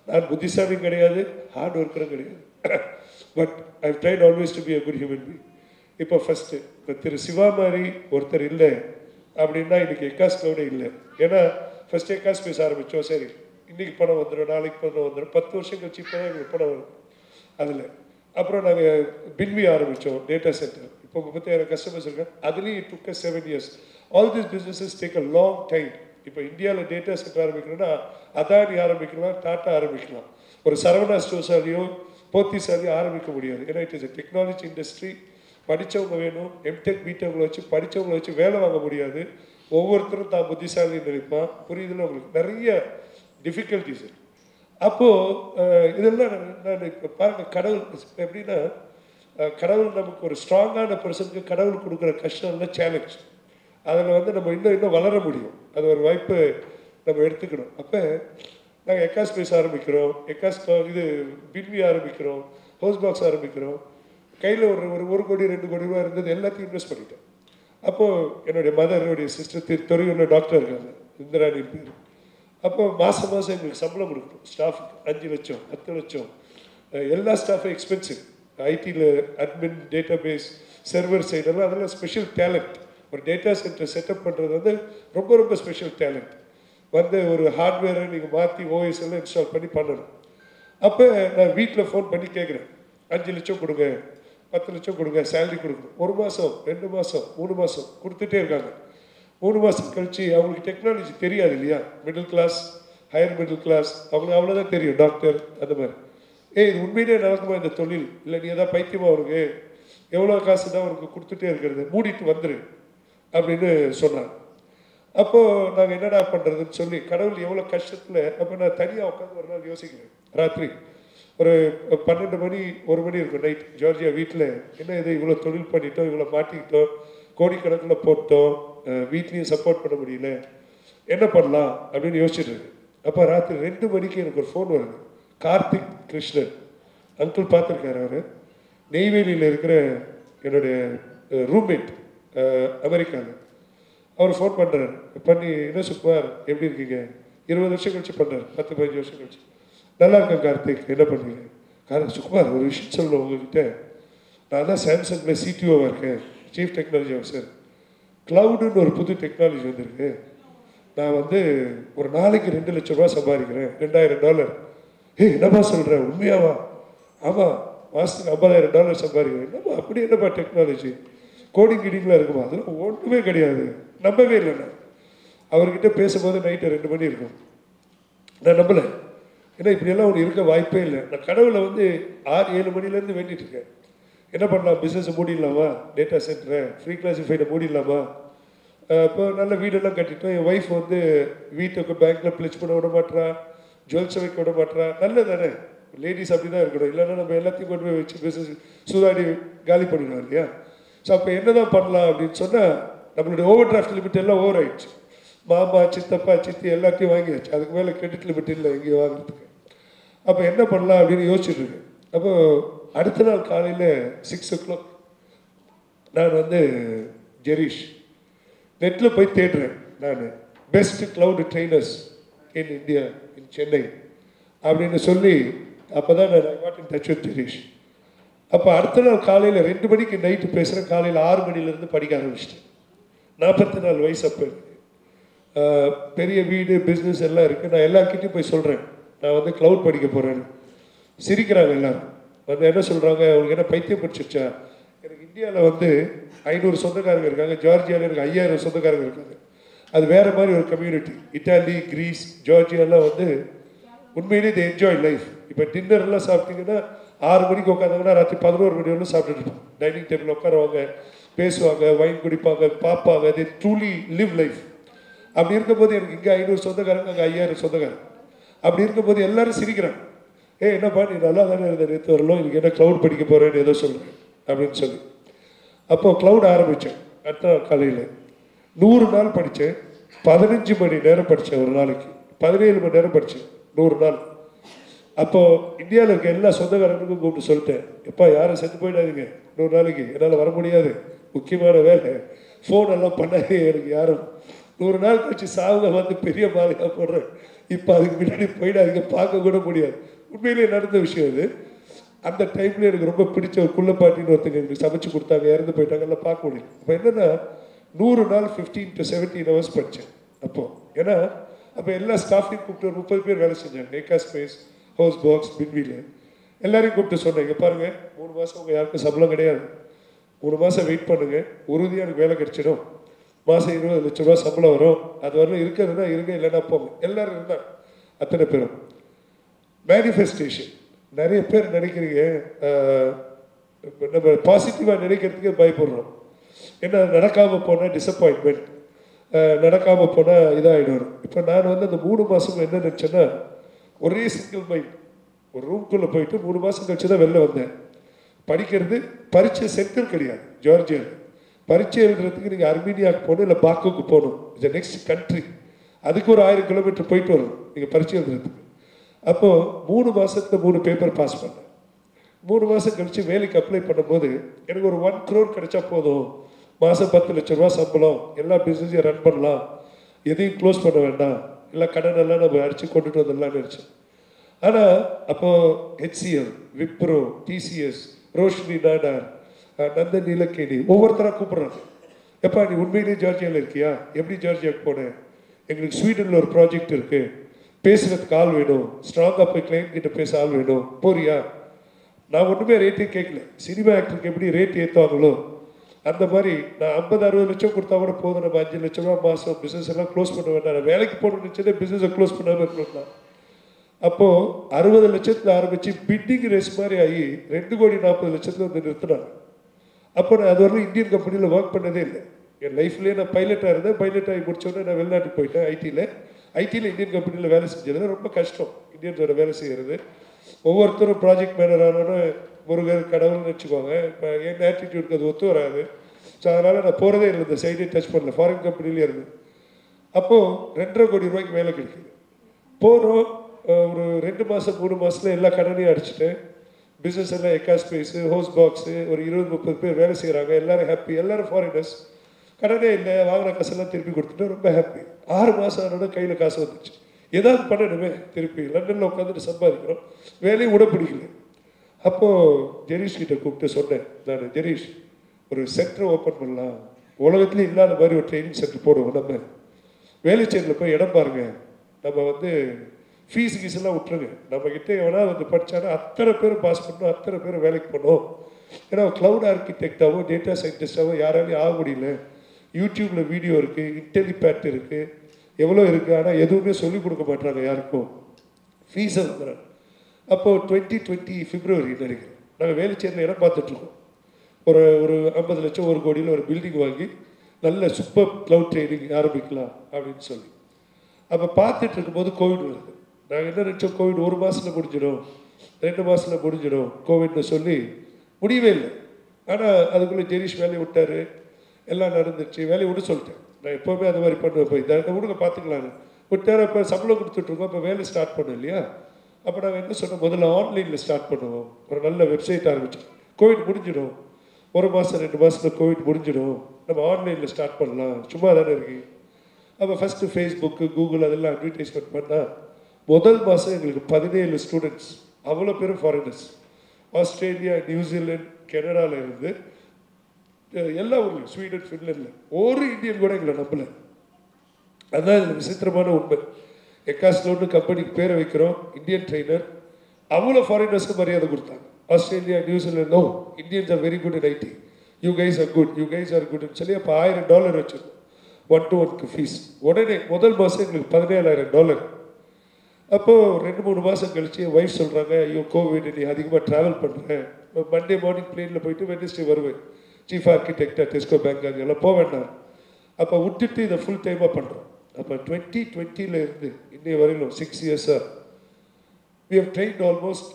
நான் புத்திசாலியும் கிடையாது, ஹார்ட் ஒர்க்கரும் கிடையாது. But I tried always to be a good human being. இப்போ ஃபஸ்ட்டு இப்போ திரு சிவா மாதிரி ஒருத்தர் இல்லை அப்படின்னா இன்றைக்கி எக்காஸ் க்ளவுடே இல்லை. ஏன்னா ஃபஸ்ட்டு எக்காஸ் பேச ஆரம்பித்தோம், சரி இன்றைக்கி பணம் வந்துடும், நாளைக்கு பணம் வந்துடும், 10 வருஷம் கழிச்சு இப்போ தான் எங்களுக்கு பணம் வரும் அதில். அப்புறம் நாங்கள் பின்வி ஆரம்பித்தோம் டேட்டா சென்டர். இப்போ 30,000 கஸ்டமர்ஸ் இருக்காங்க. அதுலேயும் it took 7 years. All these businesses take a long time. இப்போ இந்தியாவில் டேட்டா சென்டர் ஆரம்பிக்கணும்னா அதானி ஆரம்பிக்கலாம், டாட்டா ஆரம்பிக்கலாம். ஒரு சரவணா ஸ்டோர்ஸாலேயோ போத்திஸாலேயோ ஆரம்பிக்க முடியாது. ஏன்னா it is a technology industry. படித்தவங்க வேணும், எம்டெக் பிடெக்ல வச்சு படித்தவங்களை வச்சு வேலை வாங்க முடியாது. ஒவ்வொருத்தரும் தான் புத்திசாலின்னு நினைப்பான். புரியுதுன்னு உங்களுக்கு நிறைய டிஃபிகல்ட்டிஸ் இருக்குது. அப்போது இதெல்லாம் நான் இப்போ பாருங்கள், கடவுள் எப்படின்னா கடவுள் நமக்கு ஒரு ஸ்ட்ராங்கான பர்சனுக்கு கடவுள் கொடுக்குற கஷ்டம் இல்லை, சேலஞ்ச். அதில் வந்து நம்ம இன்னும் வளர முடியும். அது ஒரு வாய்ப்பு நம்ம எடுத்துக்கணும். அப்போ நாங்கள் எக்காஸ் பேச ஆரம்பிக்கிறோம், எக்காஸ் இது பின்வி ஆரம்பிக்கிறோம், ஹவுஸ் பாக்ஸ் ஆரம்பிக்கிறோம். கையில் ஒரு 1 கோடி 2 கோடி ரூபா இருந்தது, எல்லாத்தையும் இன்வெஸ்ட் பண்ணிட்டேன். அப்போது என்னுடைய மதருடைய சிஸ்டர் துறையூரில் டாக்டர் இருக்காங்க, இந்திராணி பேர். அப்போ மாதம் எங்களுக்கு சம்பளம் கொடுக்கணும் ஸ்டாஃபுக்கு 5 லட்சம் 10 லட்சம். எல்லா ஸ்டாஃபும் எக்ஸ்பென்சிவ். ஐடியில் அட்மின், டேட்டா பேஸ், சர்வர் சைடெல்லாம் அதெல்லாம் ஸ்பெஷல் டேலண்ட். ஒரு டேட்டா சென்டர் செட்டப் பண்ணுறது வந்து ரொம்ப ரொம்ப ஸ்பெஷல் டேலண்ட். வந்து ஒரு ஹார்ட்வேரை நீங்கள் மாற்றி ஓஎஸ் எல்லாம் இன்ஸ்டால் பண்ணி பண்ணணும். அப்போ நான் வீட்டில் ஃபோன் பண்ணி கேட்குறேன், 5 லட்சம் கொடுங்க, 10 லட்சம் கொடுங்க, சேலரி கொடுக்கணும். 1 மாதம் 2 மாதம் 3 மாதம் கொடுத்துட்டே இருக்காங்க. 3 மாதம் கழிச்சு அவங்களுக்கு டெக்னாலஜி தெரியாது இல்லையா, middle class higher middle class அவங்களுக்கு அவ்வளோதான் தெரியும், டாக்டர் அந்த மாதிரி. இது உண்மையிலே நடக்குமா இந்த தொழில், இல்லை நீ எதாவது பைத்தியமாக அவருக்கு எவ்வளோ காசு தான் அவருக்கு கொடுத்துட்டே இருக்கிறது, மூடிட்டு வந்துரு அப்படின்னு சொன்னாங்க. அப்போது நாங்கள் என்னடா பண்ணுறதுன்னு சொல்லி கடவுள் எவ்வளோ கஷ்டத்தில். அப்போ நான் தனியாக உட்காந்து ஒரு நாள் யோசிக்கிறேன். ராத்திரி ஒரு 12 மணி 1 மணி இருக்கும் நைட். ஜார்ஜியா வீட்டில் என்ன இது இவ்வளோ தொழில் பண்ணிட்டோம், இவ்வளோ மாட்டிக்கிட்டோம், கோடிக்கணக்கில் போட்டோம், வீட்லேயும் சப்போர்ட் பண்ண முடியல, என்ன பண்ணலாம் அப்படின்னு யோசிச்சுட்டு இருக்கு. அப்போ ராத்திரி 2 மணிக்கு எனக்கு ஒரு ஃபோன் வருது. கார்த்திக் கிருஷ்ணன் அங்கிள் பார்த்துருக்காரு. அவர் நெய்வேலியில் இருக்கிற என்னுடைய ரூம்மேட் அமெரிக்காவில். அவர் ஃபோன் பண்ணுறாரு. பண்ணி என்ன சுக்குமார் எப்படி இருக்கீங்க, 20 வருஷம் கழிச்சு பண்ணுறாரு, 10-15 வருஷம் கழிச்சு. நல்லா இருக்கேன் கார்த்திக், என்ன பண்ணுறீங்க? கார்த்திக், சுக்குமார் ஒரு விஷயம் சொல்லணும் உங்ககிட்ட. நான் தான் சாம்சங்கில் சிடிஓவாக இருக்கேன், சீஃப் டெக்னாலஜி ஆஃபீஸர். க்ளவுடுன்னு ஒரு புது டெக்னாலஜி வந்திருக்கு. நான் ஒரு நாளைக்கு 2 லட்ச ரூபா சம்பாதிக்கிறேன், $2000. என்னப்பா சொல்கிறேன், உண்மையாவா? ஆமாம், மாதத்துக்கு $50,000 சம்பாதிக்கிறேன். என்னப்பா அப்படி என்னப்பா டெக்னாலஜி, கோடிங் கிடிங்லாம் இருக்குமா? அதெல்லாம் ஒன்றுமே கிடையாது. நம்பவே இல்லை. நான் அவர்கிட்ட பேசும்போது நைட்டு 2 மணி இருக்கும். நான் நம்பலை. ஏன்னா இப்படியெல்லாம் ஒன்று இருக்க வாய்ப்பே இல்லை. நான் கடவுளை 6-7 மணிலேருந்து வேண்டிகிட்டு இருக்கேன். என்ன பண்ணலாம், பிஸ்னஸை மூடிடலாமா, டேட்டா சென்டரை ஃப்ரீ கிளாசிஃபைடை மூடிடலாமா. இப்போ நல்ல வீடெல்லாம் கட்டிட்டோம். என் ஒய்ஃப் வீட்டுக்கு பேங்க்கில் பிளச் பண்ண விட மாட்டா, ஜுவல்ஸை வைக்க விட மாட்டா. நல்லது தானே, லேடிஸ் அப்படி தான் இருக்கணும். இல்லைன்னா நம்ம எல்லாத்தையும் கொண்டு போய் வச்சு பிஸ்னஸ் சூதாடி காலி பண்ணிடுவோம் இல்லையா. ஸோ அப்போ என்ன தான் பண்ணலாம் அப்படின்னு சொன்னால், நம்மளுடைய ஓவர் டிராஃப்ட் லிமிட் எல்லாம் ஓவர் ஆயிடுச்சு. மாமா சித்தப்பா சித்தி எல்லாத்தையும் வாங்கியாச்சு. அதுக்கு மேலே கிரெடிட் லிமிட் இல்லை எங்கேயும் வாங்குறதுக்கு. அப்போ என்ன பண்ணலாம் அப்படின்னு யோசிச்சுட்டு இருக்கேன். அப்போது அடுத்த நாள் காலையில் 6 o'clock நான் ஜெரீஷ் நெட்டில் போய் தேடுறேன். நான் best cloud trainers in India in Chennai அப்படின்னு சொல்லி, அப்போ தான் நான் got in touch with Jerish. அப்போ அடுத்த நாள் காலையில் 2 மணிக்கு நைட்டு பேசுகிறேன். காலையில் 6 மணிலேருந்து படிக்க ஆரம்பிச்சிட்டேன். 44 வயசு. அப்போ பெரிய வீடு பிஸ்னஸ் எல்லாம் இருக்குது. நான் எல்லாருக்கிட்டையும் போய் சொல்கிறேன் நான் க்ளவுட் படிக்க போகிறேன்னு. சிரிக்கிறாங்க எல்லோரும். என்ன சொல்கிறாங்க, அவங்களுக்கு என்ன பைத்தியம் பிடிச்சிருச்சா? எனக்கு இந்தியாவில் 500 சொந்தக்காரங்க இருக்காங்க, ஜார்ஜியாவில் எனக்கு 5000 சொந்தக்காரங்க இருக்காங்க. அது வேறு மாதிரி ஒரு கம்யூனிட்டி. இட்டாலி, கிரீஸ், ஜார்ஜியாலாம் உண்மையிலே தி என்ஜாய் லைஃப். இப்போ டின்னர்லாம் சாப்பிட்டீங்கன்னா 6 மணிக்கு உட்காந்தாங்கன்னா ராத்திரி 11 மணி வரலும் சாப்பிட்டுட்டு இருப்போம். டைனிங் டேபிள் உட்காருவாங்க, பேசுவாங்க, வைன் குடிப்பாங்க, பார்ப்பாங்க. தே ட்ரூலி லிவ் லைஃப். அப்படி இருக்கும்போது எனக்கு இங்கே 500 சொந்தக்காரங்க, அங்கே 5000 சொந்தக்காரங்க. அப்படி இருக்கும்போது எல்லாரும் சிரிக்கிறாங்க. என்னப்பா நீ நல்லா தானே இருந்த, நேற்று வரலாம், இன்னைக்கு என்ன க்ளவுட் படிக்க போகிறேன்னு ஏதோ சொல்கிறேன் அப்படின்னு சொல்லி. அப்போது க்ளவுட் ஆரம்பித்தேன். அடுத்த நாள் காலையில் 100 நாள் படித்தேன். 15 மணி நேரம் படித்தேன் ஒரு நாளைக்கு. 17 மணி நேரம் படித்தேன் 100 நாள். அப்போது இந்தியாவில் இருக்க எல்லா சொந்தக்காரங்களுக்கும் கூப்பிட்டு சொல்லிட்டேன், எப்பா யாரும் செத்து போயிடாதீங்க 100 நாளைக்கு, என்னால் வர முடியாது, முக்கியமான வேலை, ஃபோன் எல்லாம் பண்ணாதே எனக்கு யாரும். 100 நாள் கழிச்சு சாவுங்க பெரிய மாலையாக போடுறேன். இப்போ அதுக்கு முன்னாடி போயிடாதீங்க, பார்க்க கூட முடியாது. உண்மையிலேயே நடந்த விஷயம் இது. அந்த டைமில் எனக்கு ரொம்ப பிடிச்ச ஒரு குள்ளப்பாட்டின்னு ஒருத்தங்க எனக்கு சமைச்சு கொடுத்தாங்க, இறந்து போயிட்டாங்க, எல்லாம் பார்க்க முடியல. இப்போ என்னென்னா 100 நாள் 15 to 17 hours படித்தேன் அப்போது. ஏன்னா அப்போ எல்லா ஸ்டாஃபையும் கூப்பிட்டு ஒரு 30 பேர் வேலை செஞ்சாங்க. ஏகா ஸ்பேஸ், ஹவுஸ் பாக்ஸ், பின்வியில் எல்லாரையும் கூப்பிட்டு சொன்னேன், இங்கே பாருங்கள் 3 மாதம் உங்கள் யாருக்கும் சம்பளம் கிடையாது, 3 மாதம் வெயிட் பண்ணுங்கள், உறுதியாக எனக்கு வேலை கிடைச்சிடும், மாதம் 20 லட்ச ரூபா சம்பளம் வரும், அது வரலாம் இருக்கிறதுனா இருங்க, இல்லைன்னா போங்க. எல்லோரும் இருந்தாங்க, அத்தனை பேரும். மேனிஃபெஸ்டேஷன் நிறைய பேர் நினைக்கிறீங்க, நம்ம பாசிட்டிவாக நினைக்கிறதுக்கே பயப்படுறோம். ஏன்னா நடக்காமல் போனால் டிசப்பாயின்மெண்ட், நடக்காமல் போனால் இதாகிடும். இப்போ நான் அந்த 3 மாதம் என்ன நினச்சேன்னா, ஒரே சிங்கிள் மைண்ட், ஒரு ரூம்குள்ளே போயிட்டு 3 மாதம் கழிச்சு தான் வெளில வந்தேன். படிக்கிறது பரீட்சை சென்டர் கிடையாது ஜார்ஜியாவில். பரீட்சை எழுதுறதுக்கு நீங்கள் அர்மீனியாவுக்கு போகணும், இல்லை பாக்குக்கு போகணும், இது நெக்ஸ்ட் கண்ட்ரி. அதுக்கு ஒரு 1000 கிலோமீட்டர் போயிட்டு வரணும் நீங்கள் பரீட்சை எழுதுறதுக்கு. அப்போது 3 மாதத்தில் 3 பேப்பர் பாஸ் பண்ணேன். 3 மாதம் கழித்து வேலைக்கு அப்ளை பண்ணும்போது எனக்கு ஒரு 1 crore கிடைச்சா போதும், மாதம் 10 லட்ச ரூபா சம்பளம், எல்லா பிஸ்னஸையும் ரன் பண்ணலாம், எதையும் க்ளோஸ் பண்ண வேண்டாம், எல்லா கடனெல்லாம் நம்ம அடித்து கொண்டுட்டு வந்துடலாம்னு நினச்சேன். ஆனால் அப்போது ஹெச்சிஎல், விப்ரோ, டிசிஎஸ், ரோஷினி நாடார், நந்தன் நீலக்கேணி ஒவ்வொருத்தராக கூப்பிட்றாங்க. எப்பா நீ உண்மையிலேயே ஜார்ஜியாவில் இருக்கியா, எப்படி ஜார்ஜியாவுக்கு போனேன், எங்களுக்கு ஸ்வீடனில் ஒரு ப்ராஜெக்ட் இருக்குது, பேசுகிறதுக்கு ஆள் வேணும், ஸ்ட்ராங்காக போய் கிளைண்ட் கிட்ட பேச ஆள் வேணும், போறியா? நான் ஒன்றுமே ரேட்டே கேட்கல. சினிமா ஆக்டருக்கு எப்படி ரேட் ஏற்றுவாங்களோ அந்த மாதிரி நான் 50-60 லட்சம் கொடுத்தா கூட போதும், நம்ம 5 லட்ச ரூபா மாதம் பிஸ்னஸ் எல்லாம் க்ளோஸ் பண்ண வேண்டாம். வேலைக்கு போகணும்னு நினச்சதே பிஸ்னஸை க்ளோஸ் பண்ணாமல் இருக்கணும் தான். அப்போது 60 லட்சத்தில் ஆரம்பித்து பிட்டிங் ரேஸ் மாதிரி ஆகி 2,40,00,000 வந்து நிறுத்தினாங்க. அப்போ நான் அது வரலும் இந்தியன் கம்பெனியில் ஒர்க் பண்ணதே இல்லை. என் லைஃப்லேயே நான் பைலட்டாக இருந்தேன். பைலட் ஆகி முடிச்சோடனே நான் வெளிநாட்டுக்கு போயிட்டேன். ஐடியில் இந்தியன் கம்பெனியில் வேலை செஞ்சது ரொம்ப கஷ்டம். இந்தியன்ஸோட வேலை செய்கிறது ஒவ்வொருத்தரும் ப்ராஜெக்ட் மேனேஜர் ஆனோன்னு முருகர் கடவுள்னு வச்சுக்கோங்க. இப்போ என் ஆட்டிடியூடுக்கு அது ஒத்து வராது. ஸோ அதனால் நான் போகிறதே இல்லை, இந்த சைடே டச் பண்ணல. ஃபாரின் கம்பெனிலே இருந்தது. அப்போது 2.5 கோடி ரூபாய்க்கு வேலை கிடைக்குது. போகிறோம், ஒரு 2 மாதம் 3 மாதத்தில் எல்லா கடனையும் அடிச்சுட்டு பிஸ்னஸ் எல்லாம் எக்கா ஸ்பேஸு, ஹவுஸ் பாக்ஸு, ஒரு 20-30 பேர் வேலை செய்கிறாங்க. எல்லோரும் ஹாப்பி, எல்லோரும் ஃபாரினர்ஸ். கடனே இல்லை, வாங்கின காசெல்லாம் திருப்பி கொடுத்துட்டு ரொம்ப ஹாப்பி. 6 மாதம் ஆனோட கையில் காசு வந்துச்சு. ஏதாவது பண்ணணுமே, திருப்பி லண்டனில் உட்காந்துட்டு சம்பாதிக்கிறோம், வேலையும் விட பிடிக்கல. அப்போது ஜெரீஷ் கிட்ட கூப்பிட்டு சொன்னேன், நான் ஜெரீஷ் ஒரு சென்டர் ஓப்பன் பண்ணலாம், உலகத்துலேயும் இல்லாத மாதிரி ஒரு ட்ரைனிங் சென்டர் போடுவோம். நம்ம வேலைச்சேரியில் போய் இடம் பாருங்கள், நம்ம வந்து ஃபீஸ் கீஸெல்லாம் விட்டுருங்க, நம்மக்கிட்ட எவனா வந்து படித்தாலும் அத்தனை பேரும் பாஸ் பண்ணணும், அத்தனை பேரும் வேலைக்கு போகணும். ஏன்னா க்ளவுட் ஆர்கிடெக்டாவோ டேட்டா சயின்டிஸ்டாவோ யாராலையும் ஆக முடியல. யூடியூப்பில் வீடியோ இருக்குது, இன்டெலிபேட் இருக்குது, எவ்வளோ இருக்குது, ஆனால் எதுவுமே சொல்லிக் கொடுக்க மாட்டாங்க யாருக்கும். ஃபீஸை வந்துடுறாங்க. அப்போது 2020 பிப்ரவரி நினைக்கிறேன், நாங்கள் வேலைச்சேரியில் இடம் பார்த்துட்ருக்கோம். ஒரு 50 லட்சம் 1 கோடியில் ஒரு பில்டிங் வாங்கி நல்ல சூப்பர் க்ளவுட் ட்ரைனிங் ஆரம்பிக்கலாம் அப்படின்னு சொல்லி. அப்போ பார்த்துட்டு இருக்கும்போது கோவிட் வருது. நாங்கள் என்ன நினச்சோம், கோவிட் 1 மாதத்தில் முடிஞ்சிடும், 2 மாதத்தில் முடிஞ்சிடும் கோவிட்னு சொல்லி முடியவே இல்லை. ஆனால் அதுக்குள்ளே ஜெரீஷ் வேலையை விட்டார், எல்லாம் நடந்துச்சு. வேலையை விட சொல்லிட்டேன். நான் எப்போவுமே அது மாதிரி பண்ணுவேன். போய் இந்த விடுங்க பார்த்துக்கலான்னு விட்டார். அப்போ சம்பளம் கொடுத்துட்ருக்கோம், இப்போ வேலை ஸ்டார்ட் பண்ணோம் இல்லையா. அப்போ நாங்கள் என்ன சொன்னோம், முதல்ல ஆன்லைனில் ஸ்டார்ட் பண்ணுவோம், ஒரு நல்ல வெப்சைட் ஆரம்பிச்சோம். கோவிட் முடிஞ்சிடும், 1 மாதம் 2 மாதத்தில் கோவிட் முடிஞ்சிடும், நம்ம ஆன்லைனில் ஸ்டார்ட் பண்ணலாம், சும்மா தானே இருக்கு. அப்போ ஃபஸ்ட்டு ஃபேஸ்புக்கு கூகுள் அதெல்லாம் அட்வர்டைஸ்மெண்ட் பண்ணால் முதல் மாதம் எங்களுக்கு 17 ஸ்டூடெண்ட்ஸ், அவ்வளோ பேரும் ஃபாரினர்ஸ். ஆஸ்திரேலியா, நியூசிலாந்து, கனடாவில் இருந்து எல்லா ஊர்லையும், ஸ்வீடன், ஃபின்லாண்டில் ஒரு இந்தியன் கூட எங்களை நம்பலை. அதுதான் இதில் விசித்திரமான உண்மை. எக்காஸ்லோன்னு கம்பெனிக்கு பேரை வைக்கிறோம், இந்தியன் ட்ரெயினர், அவ்வளோ ஃபாரினர்ஸ்க்கு மரியாதை கொடுத்தாங்க. Australia, New Zealand, no Indians are very good in IT, you guys are good, you guys are குட்னு சொல்லி அப்போ $1000 வச்சுருக்கோம் 1-to-1 ஃபீஸ். உடனே முதல் மாதம் எங்களுக்கு $17,000. அப்போது 2-3 மாதம் கழிச்சு என் ஒய்ஃப் சொல்கிறாங்க, ஐயோ கோவிட் நீ அதிகமாக ட்ராவல் பண்ணுறேன், மண்டே மார்னிங் பிளேனில் போயிட்டு வெட்னஸ்டே வருவேன், சீஃப் ஆர்கிடெக்டாக டெஸ்கோ பேங்க் அங்கெல்லாம் போக வேண்டாம். அப்போ விட்டுட்டு இதை ஃபுல் டைமாக பண்ணுறோம். அப்போ 2020 இருந்து இன்னைய வரையிலும் 6 இயர்ஸாக we have trained almost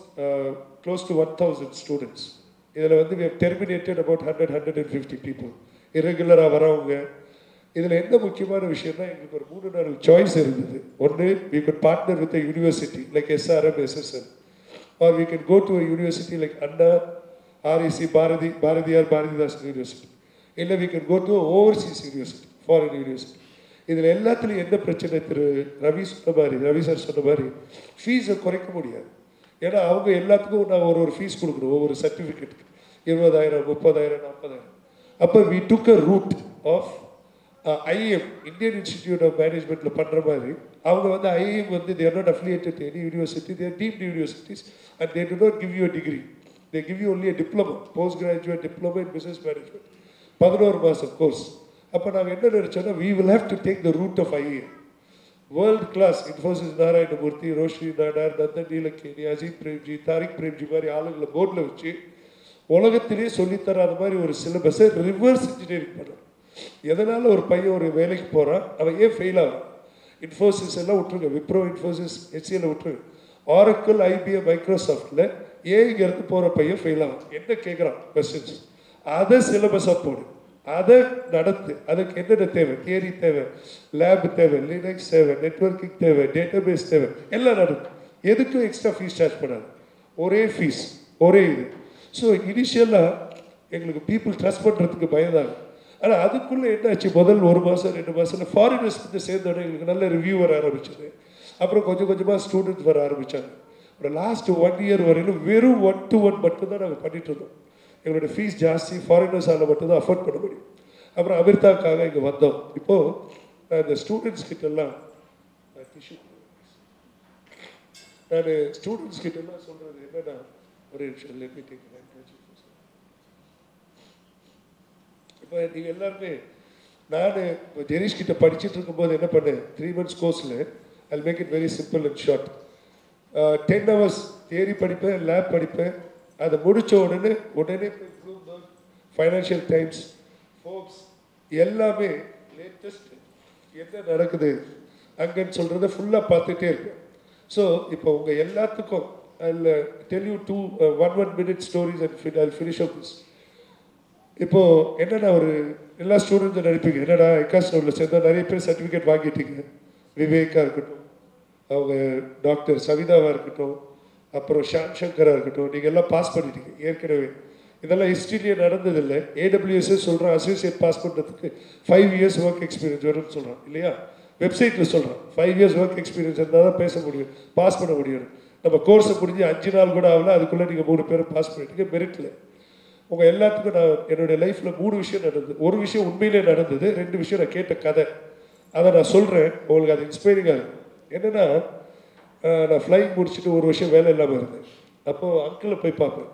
close to 1,000 students. இதில் வந்து we have terminated about 100-150 people irregular-ஆக வரவங்க. இதில் என்ன முக்கியமான விஷயம்னா, எங்களுக்கு ஒரு 3-4 சாய்ஸ் இருந்தது. ஒன்று, we could partner with a university like SRM, SSN, or we can go to a university like Anna, REC, Bharathiyar Bharathidasan university, இல்லை we can go to a overseas university, foreign university. இதில் எல்லாத்துலேயும் என்ன பிரச்சனை, ரவி சார் சொன்ன மாதிரி ஃபீஸை குறைக்க முடியாது. ஏன்னா அவங்க எல்லாத்துக்கும் நான் ஒரு ஃபீஸ் கொடுக்கணும், ஒவ்வொரு சர்டிஃபிகேட்டுக்கு 20,000, 30,000, 40,000. அப்போ we took a route of IIM, Indian institute of மேனேஜ்மெண்ட்டில் பண்ணுற மாதிரி. அவங்க வந்து IIM வந்து they are not affiliated to any university, they are deemed universities and they do not give you a degree, they give you only a diploma, postgraduate diploma in business management, 11 மாதம் கோர்ஸ். அப்போ நாங்கள் என்ன நினச்சோன்னா, we will have to take the route of IIM. World class Infosys Narayanamurthy, Roshni Nadar, Nandan Nilekani, Ajith Premji, Tariq Premji மாதிரி ஆளுங்களை போர்டில் வச்சு உலகத்திலே சொல்லித்தராத மாதிரி ஒரு சிலபஸை ரிவர்ஸ் இன்ஜினியரிங் பண்ணுறோம். எதனால் ஒரு பையன் ஒரு வேலைக்கு போகிறான், அவன் ஏன் ஃபெயில் ஆகும்? இன்ஃபோசிஸ் எல்லாம் விட்டுருங்க, விப்ரோ, இன்ஃபோசிஸ், HCL விட்டுருங்க, ஆரக்கிள், IBM, மைக்ரோசாஃப்டில் ஏன் இங்கேருந்து போகிற பையன் ஃபெயில் ஆகும்? என்ன கேட்குறான் கொஸ்டின்ஸ், அதை சிலபஸாக போடு, அதை நடத்து. அதுக்கு என்னென்ன தேவை, தியரி தேவை, லேப் தேவை, லினக்ஸ் தேவை, நெட்வொர்க்கிங் தேவை, டேட்டாபேஸ் தேவை, எல்லாம் நடக்கும். எதுக்கும் எக்ஸ்ட்ரா ஃபீஸ் சார்ஜ் பண்ணாது, ஒரே ஃபீஸ், ஒரே இது. ஸோ இனிஷியலாக எங்களுக்கு பீப்புள் ட்ரஸ்ட் பண்ணுறதுக்கு பயந்தாங்க. ஆனால் அதுக்குள்ளே என்னாச்சு, முதல் 1 மாதம் 2 மாதத்தில் ஃபாரினர்ஸ் வந்து சேர்ந்தோடனே எங்களுக்கு நல்ல ரிவ்யூ வர ஆரம்பிச்சது. அப்புறம் கொஞ்சம் கொஞ்சமாக ஸ்டூடெண்ட்ஸ் வர ஆரம்பித்தாங்க. ஒரு லாஸ்ட் 1 இயர் வரையிலும் வெறும் 1-to-1 மட்டும்தான் நாங்கள் பண்ணிகிட்டு இருந்தோம். எங்களோட ஃபீஸ் ஜாஸ்தி, ஃபாரினர்ஸால் மட்டும்தான் அஃபோர்ட் பண்ண முடியும். அப்புறம் அமிர்தாக்காக இங்கே வந்தோம். இப்போது இந்த ஸ்டூடெண்ட்ஸ் கிட்டெல்லாம் நான் ஸ்டூடெண்ட்ஸ் கிட்டெல்லாம் சொல்கிறது என்னென்னா, ஒரே நிமிஷம் let me take a language. இப்போ நீங்கள் எல்லாருமே நான் இப்போ ஜெரீஷ் கிட்ட படிச்சுட்டு இருக்கும்போது என்ன பண்ணேன் 3 months கோர்ஸில் I make it very simple and short 10 hours theory படிப்பேன் லேப் படிப்பேன் அதை முடித்த உடனே ப்ளூம்பர்க் ஃபைனான்ஷியல் டைம்ஸ் ஃபோர்ப்ஸ் எல்லாமே லேட்டஸ்ட் என்ன நடக்குது அங்கன்னு சொல்கிறத ஃபுல்லாக பார்த்துட்டே இருப்பேன். ஸோ இப்போ உங்கள் எல்லாத்துக்கும் அதில் tell you 1 minute stories and I finish up this. இப்போது என்னென்னா ஒரு எல்லா ஸ்டூடெண்ட்ஸும் நினைப்பீங்க என்னடா எக்காஸ்டோரில் சேர்ந்தால் நிறைய பேர் சர்டிஃபிகேட் வாங்கிட்டீங்க. விவேகா இருக்கட்டும், அவங்க டாக்டர் சவிதாவாக இருக்கட்டும், அப்புறம் ஷாம் சங்கராக இருக்கட்டும், நீங்கள் எல்லாம் பாஸ் பண்ணிட்டீங்க ஏற்கனவே. இதெல்லாம் ஹிஸ்ட்ரியிலேயே நடந்ததில்லை. ஏடபிள்யூஎஸ்ஸே சொல்கிறான் அசோசியேட் பாஸ் பண்ணுறதுக்கு 5 years ஒர்க் எக்ஸ்பீரியன்ஸ் வரும்னு சொல்கிறான் இல்லையா? வெப்சைட்டில் சொல்கிறான் 5 years ஒர்க் எக்ஸ்பீரியன்ஸ் இருந்தால் தான் பேச முடியும், பாஸ் பண்ண முடியும். நம்ம கோர்ஸை முடிஞ்சு 5 நாள் கூட ஆகல, அதுக்குள்ளே நீங்கள் 3 பேரும் பாஸ் பண்ணிட்டீங்க மெரிட்டில். உங்கள் எல்லாத்துக்கும் நான் என்னுடைய லைஃப்பில் 3 விஷயம் நடந்தது. ஒரு விஷயம் உண்மையிலே நடந்தது, 2 விஷயம் நான் கேட்ட கதை. அதை நான் சொல்கிறேன், உங்களுக்கு அது இன்ஸ்பைரிங்காக இருக்கும். என்னென்னா நான் ஃப்ளைங் முடிச்சுட்டு 1 வருஷம் வேலை இல்லாமல் இருந்தேன். அப்போது அங்கிளை போய் பார்ப்பேன்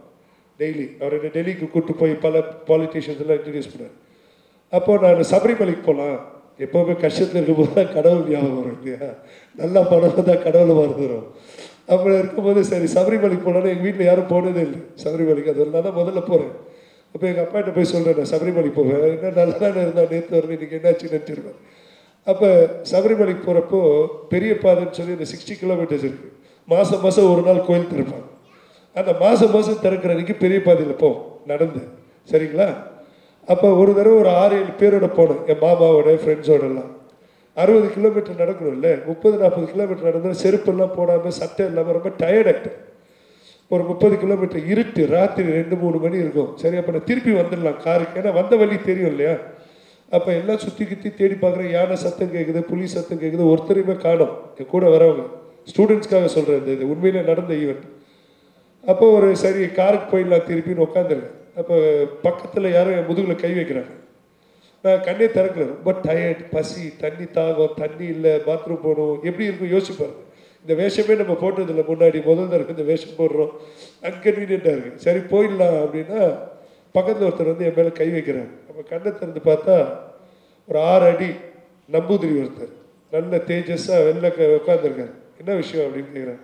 டெய்லி. அவர் என்ன டெல்லிக்கு கூப்பிட்டு போய் பல பாலிட்டிஷியன்ஸ் எல்லாம் இன்ட்ரடியூஸ் பண்ணார். அப்போது நான் சபரிமலைக்கு போகலாம், எப்போவுமே கஷ்டத்தில் இருக்கும்போது தான் கடவுள் ஞாபகம் வரும் இல்லையா? நல்லா பணம் தான் கடவுளை மறந்து வரும். அப்படி இருக்கும்போது சரி சபரிமலைக்கு போனாலும் எங்கள் வீட்டில் யாரும் போனதே இல்லை சபரிமலைக்கு. அது நான் தான் முதல்ல போகிறேன். அப்போ எங்கள் அப்பாட்ட போய் சொல்கிறேன் நான் சபரிமலைக்கு போவேன். என்ன நல்லா தானே இருந்தால் நேற்று வரணும், இன்றைக்கி என்னாச்சு நினச்சிருவேன். அப்போ சபரிமலைக்கு போகிறப்போ பெரிய பாதைன்னு சொல்லி இந்த 60 kilometers இருக்குது. மாதம் ஒரு நாள் கோயில் திறப்பாங்க. அந்த மாதம் திறக்கிற அன்றைக்கி பெரிய பாதையில் போவோம் நடந்து, சரிங்களா? அப்போ ஒரு தடவை ஒரு 6-7 பேரோட போனேன், என் மாமாவோட ஃப்ரெண்ட்ஸோடலாம். 60 kilometer நடக்கணும் இல்லை, 30-40 kilometer நடந்தால் செருப்பெல்லாம் போடாமல் சட்டை இல்லாமல் ரொம்ப டயர்டாகிட்டேன். ஒரு 30 kilometer இருட்டு, ராத்திரி 2-3 மணி இருக்கும். சரி, அப்போ நான் திருப்பி வந்துடலாம் காருக்கு, ஏன்னா வந்த வழி தெரியும் இல்லையா? அப்போ எல்லாம் சுற்றி கித்தி தேடி பார்க்குறேன், யானை சத்தம் கேட்குது, புலி சத்தம் கேட்குது, ஒருத்தரையுமே காணோம். என் கூட வரவங்க ஸ்டூடெண்ட்ஸ்க்காக சொல்கிறேன், இது உண்மையிலே நடந்த ஈவெண்ட். அப்போ ஒரு சரி காருக்கு போயிடலாம் திருப்பின்னு உட்காந்துருக்கேன். அப்போ பக்கத்தில் யாரும் என் முதுகில் கை வைக்கிறாங்க. நான் கண்ணே திறக்கல, ரொம்ப டயர்ட், பசி, தண்ணி தாகம், தண்ணி இல்லை, பாத்ரூம் போகணும், எப்படி இருக்கும் யோசிப்பாரு. இந்த வேஷமே நம்ம போட்டதில்லை முன்னாடி, முதல் தடவை இந்த வேஷம் போடுறோம், அன்கன்வீனியண்ட்டாக இருக்குது. சரி போயிடலாம் அப்படின்னா பக்கத்தில் ஒருத்தர் வந்து என் மேலே கை வைக்கிறாங்க. அப்போ கண்ணை திறந்து பார்த்தா ஒரு 6 அடி நம்பூதிரி ஒருத்தர் நல்ல தேஜஸாக வெளில உட்காந்துருக்காரு. என்ன விஷயம் அப்படின்னு கேட்குறேன்.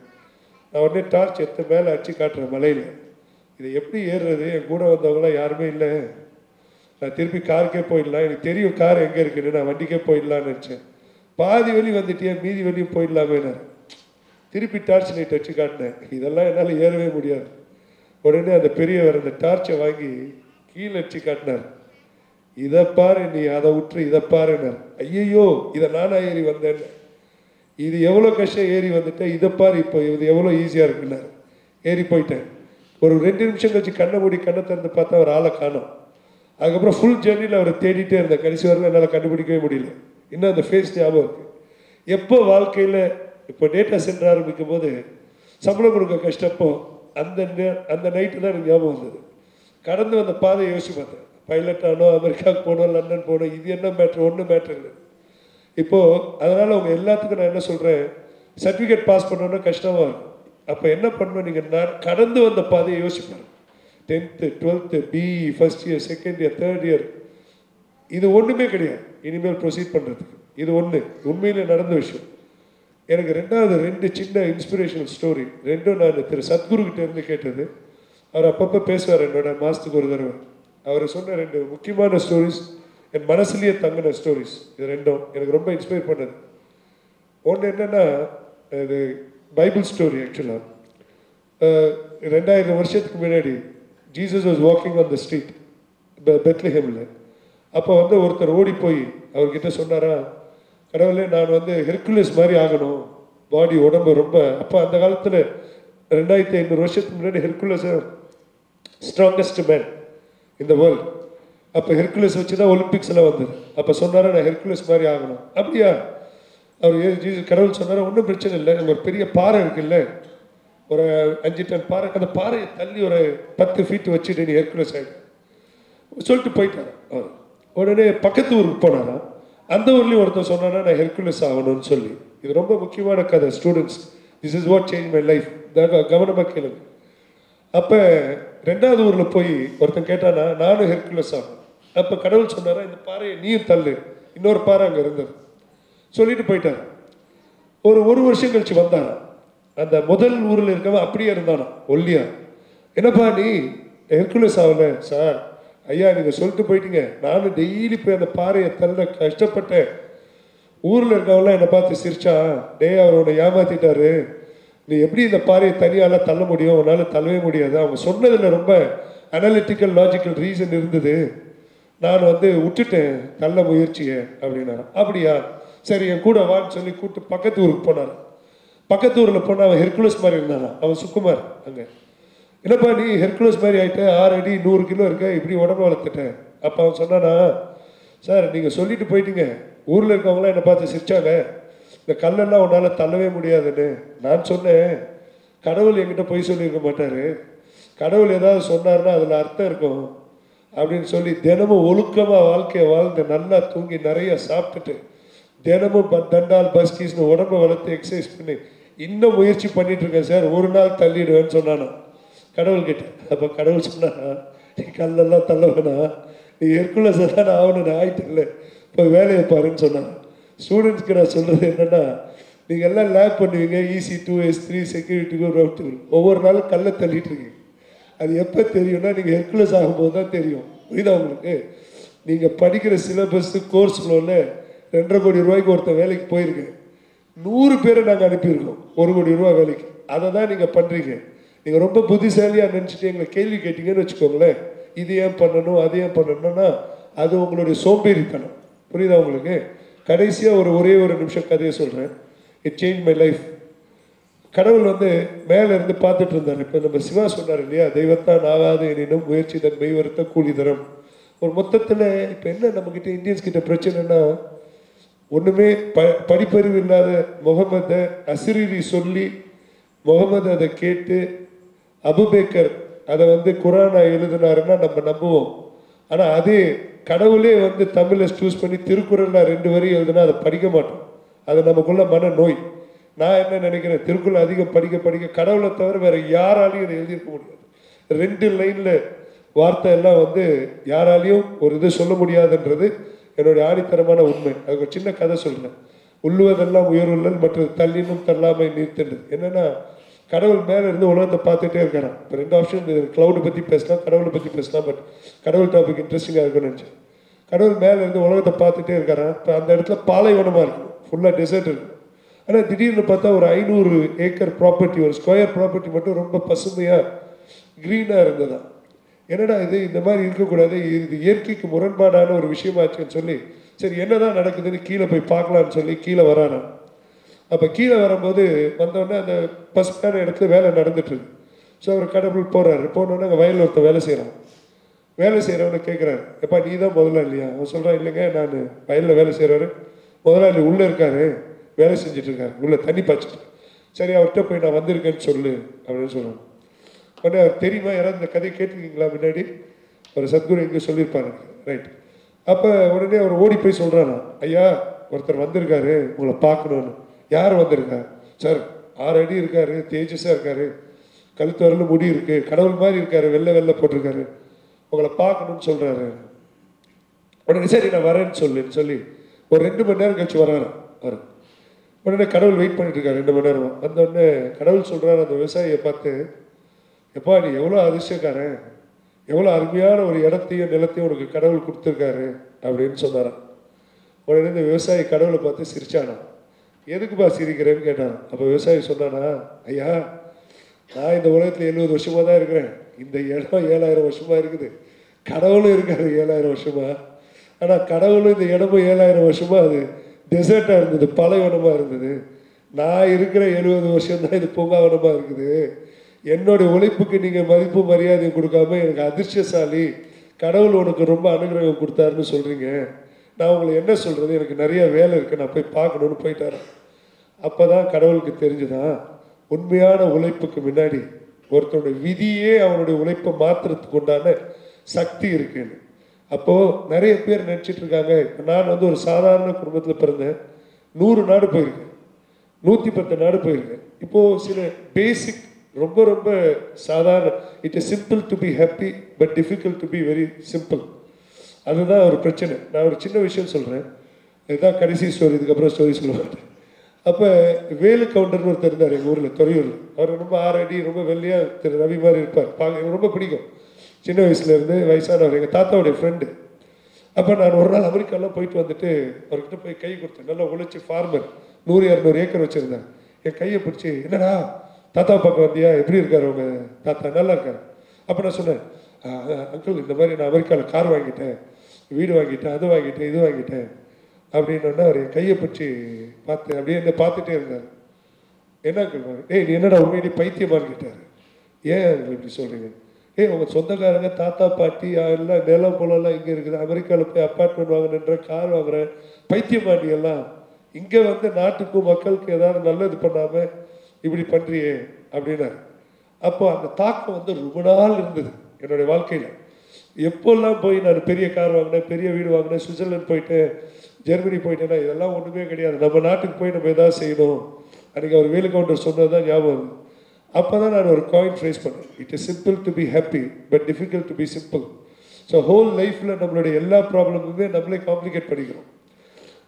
நான் உடனே டார்ச் எடுத்து மேலே அடிச்சு காட்டுறேன் மலையில். இதை எப்படி ஏறுறது, என் கூட வந்தவங்களாம் யாருமே இல்லை, நான் திருப்பி காருக்கே போயிடலாம், எனக்கு தெரியும் கார் எங்கே இருக்குன்னு, நான் வண்டிக்கே போயிடலான்னு நினச்சேன். பாதி வழி வந்துட்டே மீதி வழியும் போயிடலாமே. நான் திருப்பி டார்ச் லைட் வச்சு காட்டினேன். இதெல்லாம் என்னால் ஏறவே முடியாது. உடனே அந்த பெரியவர் அந்த டார்ச்சை வாங்கி கீழே வச்சு காட்டினார். இதை பாரு நீ, அதை விட்டுரு, இதை பாருன்னார். ஐயையோ, இதை நானாக ஏறி வந்தேன், இது எவ்வளோ கஷ்டம் ஏறி வந்துட்டேன், இதை பாரு இப்போ இது எவ்வளோ ஈஸியாக இருக்குன்னார். ஏறி போயிட்டேன். ஒரு 2 நிமிஷம் கழிச்சு கண்ணை மூடி கண்ணை திறந்து பார்த்தா அவர் ஆளை காணோம். அதுக்கப்புறம் ஃபுல் ஜேர்னியில் அவரை தேடிட்டே இருந்தேன். கடைசி வரலாம் என்னால் கண்டுபிடிக்கவே முடியல. இன்னும் அந்த ஃபேஸ் ஞாபகம் இருக்குது. எப்போ வாழ்க்கையில் இப்போ டேட்டா சென்டர் ஆரம்பிக்கும் போது சம்பளம் கொடுக்க கஷ்டப்போ அந்த நைட்டு தான் எனக்கு ஞாபகம் வந்தது. கடந்து வந்த பாதையை யோசிச்சு பார்த்தேன். பைலட் ஆனோம், அமெரிக்காவுக்கு போனோம், லண்டன் போனோம், இது என்ன மேட்ரு, ஒன்றும் மேட்ரு இல்லை. இப்போது அதனால் அவங்க எல்லாத்துக்கும் நான் என்ன சொல்கிறேன், சர்டிஃபிகேட் பாஸ் பண்ணோன்னா கஷ்டமாக இருக்கும். அப்போ என்ன பண்ணணும், நீங்கள் நான் கடந்து வந்த பாதையை யோசிப்பேன். 10th 12th BE first year, second year, third year, இது ஒன்றுமே கிடையாது இனிமேல் ப்ரொசீட் பண்ணுறதுக்கு. இது ஒன்று உண்மையிலே நடந்த விஷயம். எனக்கு 2 சின்ன இன்ஸ்பிரேஷனல் ஸ்டோரி, 2 நான் திரு சத்குருக்கிட்ட இருந்து கேட்டது. அவர் அப்பப்போ பேசுவார் என்னோட மாதத்துக்கு ஒரு தடவை. அவர் சொன்ன 2 முக்கியமான ஸ்டோரிஸ் என் மனசுலேயே தங்கின ஸ்டோரிஸ். இது 2 எனக்கு ரொம்ப இன்ஸ்பயர் பண்ணது. ஒன்று என்னென்னா, இது பைபிள் ஸ்டோரி. ஆக்சுவலாக 2000 வருஷத்துக்கு முன்னாடி Jesus was walking on the street பெத்லஹேமில். அப்போ வந்து ஒருத்தர் ஓடி போய் அவர்கிட்ட சொன்னாரா, கடவுளே நான் வந்து ஹெர்குலஸ் மாதிரி ஆகணும், பாடி உடம்பு ரொம்ப. அப்போ அந்த காலத்தில் 2500 வருஷத்துக்கு முன்னாடி ஹெர்குலஸ் ஸ்ட்ராங்கஸ்ட் மேன் இந்த வேர்ல்டு. அப்போ ஹெர்குலஸ் வச்சு தான் ஒலிம்பிக்ஸ் எல்லாம் வந்தது. அப்போ சொன்னாரா நான் ஹெர்குலஸ் மாதிரி ஆகணும். அப்படியா? அவர் கடவுள் சொன்னாரா, ஒன்றும் பிரச்சனை இல்லை, ஒரு பெரிய பாறை இருக்குல்ல, ஒரு 5 டன் பாறை, அந்த பாறையை தள்ளி ஒரு 10 feet வச்சுட்டு நீ ஹெர்குலஸ் ஆகிடும் சொல்லிட்டு போயிட்டார். அவர் உடனே பக்கத்து ஊருக்கு போனாரா, அந்த ஊர்லேயும் ஒருத்தர் சொன்னாரா நான் ஹெர்குலஸ் ஆகணும்னு சொல்லி. இது ரொம்ப முக்கியமான கதை students. This is what change my life. கவனமாக கேளுங்க. அப்போ 2வது ஊரில் போய் ஒருத்தன் கேட்டானா, நானும் ஹெர்குலஸ் ஆகும். அப்போ கடவுள் சொன்னாரா, இந்த பாறையை நீயும் தள்ளு, இன்னொரு பாறை அங்கே இருந்தது சொல்லிட்டு போயிட்டார். ஒரு வருஷம் கழிச்சு வந்தானா, அந்த முதல் ஊரில் இருக்கவன் அப்படியே இருந்தானா ஒல்லியா. என்னப்பா நீ ஹெர்குலஸ் ஆகல? சார் ஐயா நீங்கள் சொல்லிட்டு போயிட்டீங்க, நானும் டெய்லி போய் அந்த பாறையை தள்ள கஷ்டப்பட்டேன். ஊரில் இருக்கவங்களாம் என்னை பார்த்து சிரிச்சான், டே அவர் உன்னை ஏமாத்திட்டாரு, நீ எப்படி இந்த பாறையை தனியால தள்ள முடியும், உன்னால் தள்ளவே முடியாது. அவங்க சொன்னதில் ரொம்ப அனலிட்டிக்கல் லாஜிக்கல் ரீசன் இருந்தது, நான் விட்டுட்டேன் தள்ள முயற்சியை அப்படின்னா. அப்படியா, சரி என் கூட வான்னு சொல்லி கூப்பிட்டு பக்கத்து ஊருக்கு போனார். பக்கத்து ஊரில் போனால் அவன் ஹெர்குலஸ் மாதிரி இருந்தானா, அவன் சுக்குமார். அங்கே என்னப்பா நீ ஹெர்குலஸ் மாதிரி ஆகிட்ட, 6 அடி 100 கிலோ இருக்க, இப்படி உடம்பு வளர்த்துட்டேன். அப்போ அவன் சொன்னானா, சார் நீங்கள் சொல்லிட்டு போயிட்டீங்க, ஊரில் இருக்கவங்களாம் என்னை பார்த்து சிரிச்சாங்க, இந்த கல்லெல்லாம் உன்னால் தள்ளவே முடியாதுன்னு. நான் சொன்னேன், கடவுள் என்கிட்ட போய் சொல்லியிருக்க மாட்டார், கடவுள் ஏதாவது சொன்னார்னா அதில் அர்த்தம் இருக்கும் அப்படின்னு சொல்லி தினமும் ஒழுக்கமாக வாழ்க்கையை வாழ்ந்து நல்லா தூங்கி நிறைய சாப்பிட்டுட்டு தினமும் தண்டால் பஸ்கீஸ்னு உடம்பை வளர்த்து எக்ஸசைஸ் பண்ணி இன்னும் முயற்சி பண்ணிட்டு இருக்கேன் சார், ஒரு நாள் தள்ளிடுவேன்னு சொன்னானா கடவுள்கிட்ட. அப்போ கடவுள் சொன்னானா, நீ கல்லெல்லாம் தள்ள வேணாம், நீ ஹெர்குலஸ் தான் ஆகணும்னு ஆகிட்டு இல்லை, இப்போ வேலையை பாருன்னு சொன்னான். ஸ்டூடெண்ட்ஸ்க்கு நான் சொல்கிறது என்னென்னா, நீங்கள் எல்லாம் லேப் பண்ணுவீங்க, EC2 S3 செக்யூரிட்டிக்கு ரவுட், ஒவ்வொரு நாளும் கல்லை தள்ளிட்டு இருக்கீங்க. அது எப்போ தெரியும்னா நீங்கள் ஹெர்குலஸ் ஆகும்போது தான் தெரியும். புரியுதா உங்களுக்கு? நீங்கள் படிக்கிற சிலபஸ்ஸு கோர்ஸ் ஃப்ளோவில் 2.5 கோடி ரூபாய்க்கு ஒருத்தர் வேலைக்கு போயிருக்கேன், 100 பேரை நாங்கள் அனுப்பியிருக்கோம் 1 கோடி ரூபா வேலைக்கு. அதை தான் நீங்கள் பண்ணுறீங்க. நீங்கள் ரொம்ப புத்திசாலியாக நினச்சிட்டு எங்களை கேள்வி கேட்டீங்கன்னு வச்சுக்கோங்களேன், இது ஏன் பண்ணணும் அது ஏன் பண்ணணும்னா அது உங்களுடைய சோம்பேறித்தனம். புரியுதா உங்களுக்கு? கடைசியாக ஒரே ஒரு நிமிஷம் கதையை சொல்கிறேன். It change my life. கடவுள் மேலே இருந்து பார்த்துட்டு இருந்தார். இப்போ நம்ம சிவா சொன்னார் இல்லையா, தெய்வத்தான் ஆகாது எனினும் முயற்சி தன் மெய் வருத்த கூலி தரம். ஒரு மொத்தத்தில் இப்போ என்ன நம்மக்கிட்ட இந்தியன்ஸ் கிட்ட பிரச்சனைனா, ஒன்றுமே படிப்பறிவு இல்லாத முகமதை அசிரி சொல்லி முகமது அதை கேட்டு அபுபேக்கர் அதை குரானா எழுதினாருன்னா நம்ம நம்புவோம். ஆனால் அதே கடவுளே தமிழை சூஸ் பண்ணி திருக்குறளில் 2 வரி எழுதுனா அதை படிக்க மாட்டோம். அது நமக்குள்ள மன நோய். நான் என்ன நினைக்கிறேன், திருக்குறள் அதிகம் படிக்க கடவுளை தவிர வேறு யாராலையும் இதை எழுதியிருக்க முடியாது. 2 லைனில் வார்த்தை எல்லாம் யாராலையும் ஒரு இது சொல்ல முடியாதுன்றது என்னுடைய ஆணித்தரமான உண்மை. அதுக்கு ஒரு சின்ன கதை சொல்கிறேன். உள்ளுவதெல்லாம் உயர்வுள்ளல் மற்றது தள்ளினும் தள்ளாமை நீர்த்தது. என்னென்னா, கடவுள் மேலே இருந்து உலகத்தை பார்த்துட்டே இருக்கிறான். இப்போ 2 ஆப்ஷன், க்ளவுடை பற்றி பேசலாம், கடவுளை பற்றி பேசலாம். பட் கடவுள் டாபிக் இன்ட்ரெஸ்டிங்காக இருக்குன்னு நினச்சேன். கடவுள் மேலே இருந்து உலகத்தை பார்த்துட்டே இருக்கிறான். இப்போ அந்த இடத்துல பாலைவனமாக இருக்கும், ஃபுல்லாக டெசர்ட் இருக்கும். ஆனால் திடீர்னு பார்த்தா ஒரு 500 ஏக்கர் ப்ராப்பர்ட்டி, ஒரு ஸ்கொயர் ப்ராப்பர்ட்டி மட்டும் ரொம்ப பசுமையாக க்ரீனாக இருந்ததா. என்னடா இது, இந்த மாதிரி இருக்கக்கூடாது, இது இயற்கைக்கு முரண்பாடான ஒரு விஷயமாச்சுன்னு சொல்லி சரி என்னதான் நடக்குதுன்னு கீழே போய் பார்க்கலான்னு சொல்லி கீழே வரானா. அப்போ கீழே வரும்போது வந்தோடனே அந்த பசுமையான இடத்துல வேலை நடந்துட்டுருக்கு. ஸோ அவர் கடவுள் போகிறாரு. போனோடனே அங்கே வயலில் ஒருத்தர் வேலை செய்கிறான். வேலை செய்கிறவனை கேட்குறாரு, எப்பா நீ தான் முதலாளி இல்லையா? அவன் சொல்கிறான், இல்லைங்க நான் வயலில் வேலை செய்கிறவர், முதலாளி உள்ளே இருக்காரு, வேலை செஞ்சிட்ருக்காரு, உள்ளே தண்ணி பாய்ச்சிட்டு. சரி அவர்கிட்ட போய் நான் வந்திருக்கேன்னு சொல்லு அப்படின்னு சொல்கிறான். உடனே அவர் தெரியுமா, யாராவது இந்த கதையை கேட்டிருக்கீங்களா முன்னாடி? ஒரு சத்குரு எங்கே சொல்லியிருப்பாரு, ரைட். அப்போ உடனே அவர் ஓடி போய் சொல்கிறானா, ஐயா ஒருத்தர் வந்திருக்காரு உங்களை பார்க்கணுன்னு. யார் வந்திருக்கா? சார் 6 அடி இருக்காரு, தேஜஸாக இருக்காரு, கழுத்து வரலும் முடி இருக்குது, கடவுள் மாதிரி இருக்காரு, வெள்ளை போட்டிருக்காரு, உங்களை பார்க்கணும்னு சொல்கிறாரு. உடனே சரி நான் வரேன்னு சொல்லி ஒரு 2 மணி நேரம் கழிச்சு வராரு. உடனே கடவுள் வெயிட் பண்ணிட்டு இருக்காரு 2 மணி நேரம். வந்தோடனே கடவுள் சொல்கிறாரு அந்த விவசாயியை பார்த்து, எப்பா நீ எவ்வளோ அதிர்ஷ்டக்காரன், எவ்வளோ அருமையான ஒரு இடத்தையும் நிலத்தையும் உனக்கு கடவுள் கொடுத்துருக்காரு அப்படின்னு சொன்னாரான். உடனே இந்த விவசாயி கடவுளை பார்த்து சிரிச்சானா. எதுக்குப்பா சிரிக்கிறேன்னு கேட்டான். அப்போ விவசாயி சொன்னானா, ஐயா நான் இந்த உலகத்தில் 70 வருஷமாக தான் இருக்கிறேன், இந்த இடம் 7000 வருஷமாக இருக்குது, கடவுளும் இருக்காரு 7000 வருஷமாக. ஆனால் கடவுளும் இந்த இடமும் 7000 வருஷமாக அது டெசர்ட்டாக இருந்தது, பாலைவனமாக இருந்தது. நான் இருக்கிற 70 வருஷம்தான் இது பூங்காவனமாக இருக்குது. என்னுடைய உழைப்புக்கு நீங்கள் மதிப்பு மரியாதையும் கொடுக்காம எனக்கு அதிர்ஷ்டசாலி, கடவுள் உனக்கு ரொம்ப அனுகிரகம் கொடுத்தாருன்னு சொல்கிறீங்க. நான் உங்களை என்ன சொல்கிறது, எனக்கு நிறைய வேலை இருக்குது, நான் போய் பார்க்கணுன்னு போயிட்டாரேன். அப்போ தான் கடவுளுக்கு தெரிஞ்சுதான் உண்மையான உழைப்புக்கு முன்னாடி ஒருத்தனுடைய விதியே அவனுடைய உழைப்பை மாற்றுறதுக்கு உண்டான சக்தி இருக்குன்னு. அப்போது நிறைய பேர் நினச்சிட்டு இருக்காங்க, இப்போ நான் ஒரு சாதாரண குடும்பத்தில் பிறந்தேன், 100 நாடு போயிருக்கேன், 110 நாடு போயிருக்கேன். இப்போது சில பேசிக் ரொம்ப ரொம்ப சாதாரண. It is simple to be happy but difficult to be very simple. அதுதான் ஒரு பிரச்சனை. நான் ஒரு சின்ன விஷயம் சொல்கிறேன், இதுதான் கடைசி ஸ்டோரி, இதுக்கப்புறம் ஸ்டோரி சொல்லுவாங்க. அப்போ வேலு கவுண்டர்னு ஒருத்தர் இருந்தார் எங்கள் ஊரில், துறையூரில். அவர் ரொம்ப 6 அடி, ரொம்ப வெள்ளையாக திரு ரவி மாதிரி இருப்பார். எனக்கு ரொம்ப பிடிக்கும். சின்ன வயசுலேருந்து வயசானவர், எங்கள் தாத்தாவுடைய ஃப்ரெண்டு. அப்போ நான் ஒரு நாள் அமெரிக்காலாம் போயிட்டு வந்துட்டு அவர்கிட்ட போய் கை கொடுத்தேன். நல்லா உழைச்சி ஃபார்மர், 100-200 ஏக்கர் வச்சுருந்தேன். என் கையை பிடிச்சி, என்னடா தாத்தா பக்கம் வந்தியா, எப்படி இருக்கார் உங்கள் தாத்தா, நல்லா இருக்கார். அப்போ நான் சொன்னேன், அங்கிள் இந்த மாதிரி நான் அமெரிக்காவில் கார் வாங்கிட்டேன், வீடு வாங்கிட்டேன், அது வாங்கிட்டேன், இது வாங்கிட்டேன் அப்படின்னா அவர் என் கையை பிடிச்சி பார்த்து அப்படியே என்ன பார்த்துட்டே இருந்தார். என்ன அங்கிள், நீ என்னடா உண்மையிலே பைத்தியமானு கேட்டார். ஏன் அங்கிள் இப்படி சொல்கிறீங்க? உங்கள் சொந்தக்காரங்க தாத்தா பாட்டி எல்லாம் நிலம் போலலாம் இங்கே இருக்குது, அமெரிக்காவில் போய் அப்பார்ட்மெண்ட் வாங்கினன்ற, கார் வாங்குறேன், பைத்தியமாட்டி எல்லாம் இங்கே வந்து நாட்டுக்கும் மக்களுக்கு ஏதாவது நல்லது பண்ணாமல் இப்படி பண்ணுறியே அப்படின்னாரு. அப்போ அந்த தாக்கம் வந்து ரொம்ப நாள் இருந்தது என்னுடைய வாழ்க்கையில். எப்போல்லாம் போய் நான் பெரிய கார் வாங்கினேன், பெரிய வீடு வாங்கினேன், சுவிட்சர்லாந்து போயிட்டேன், ஜெர்மனி போயிட்டேன்னா இதெல்லாம் ஒன்றுமே கிடையாது. நம்ம நாட்டுக்கு போய் நம்ம எதாவது செய்யணும். அன்றைக்கி அவர் வேலு கவுண்டர் சொன்னது தான் ஞாபகம். அப்போ தான் நான் ஒரு காயின் ஃப்ரேஸ் பண்ணேன், it is simple to be happy but difficult to be simple. So whole லைஃப்பில் நம்மளுடைய எல்லா ப்ராப்ளமுமே நம்மளே காம்ப்ளிகேட் பண்ணிக்கிறோம்.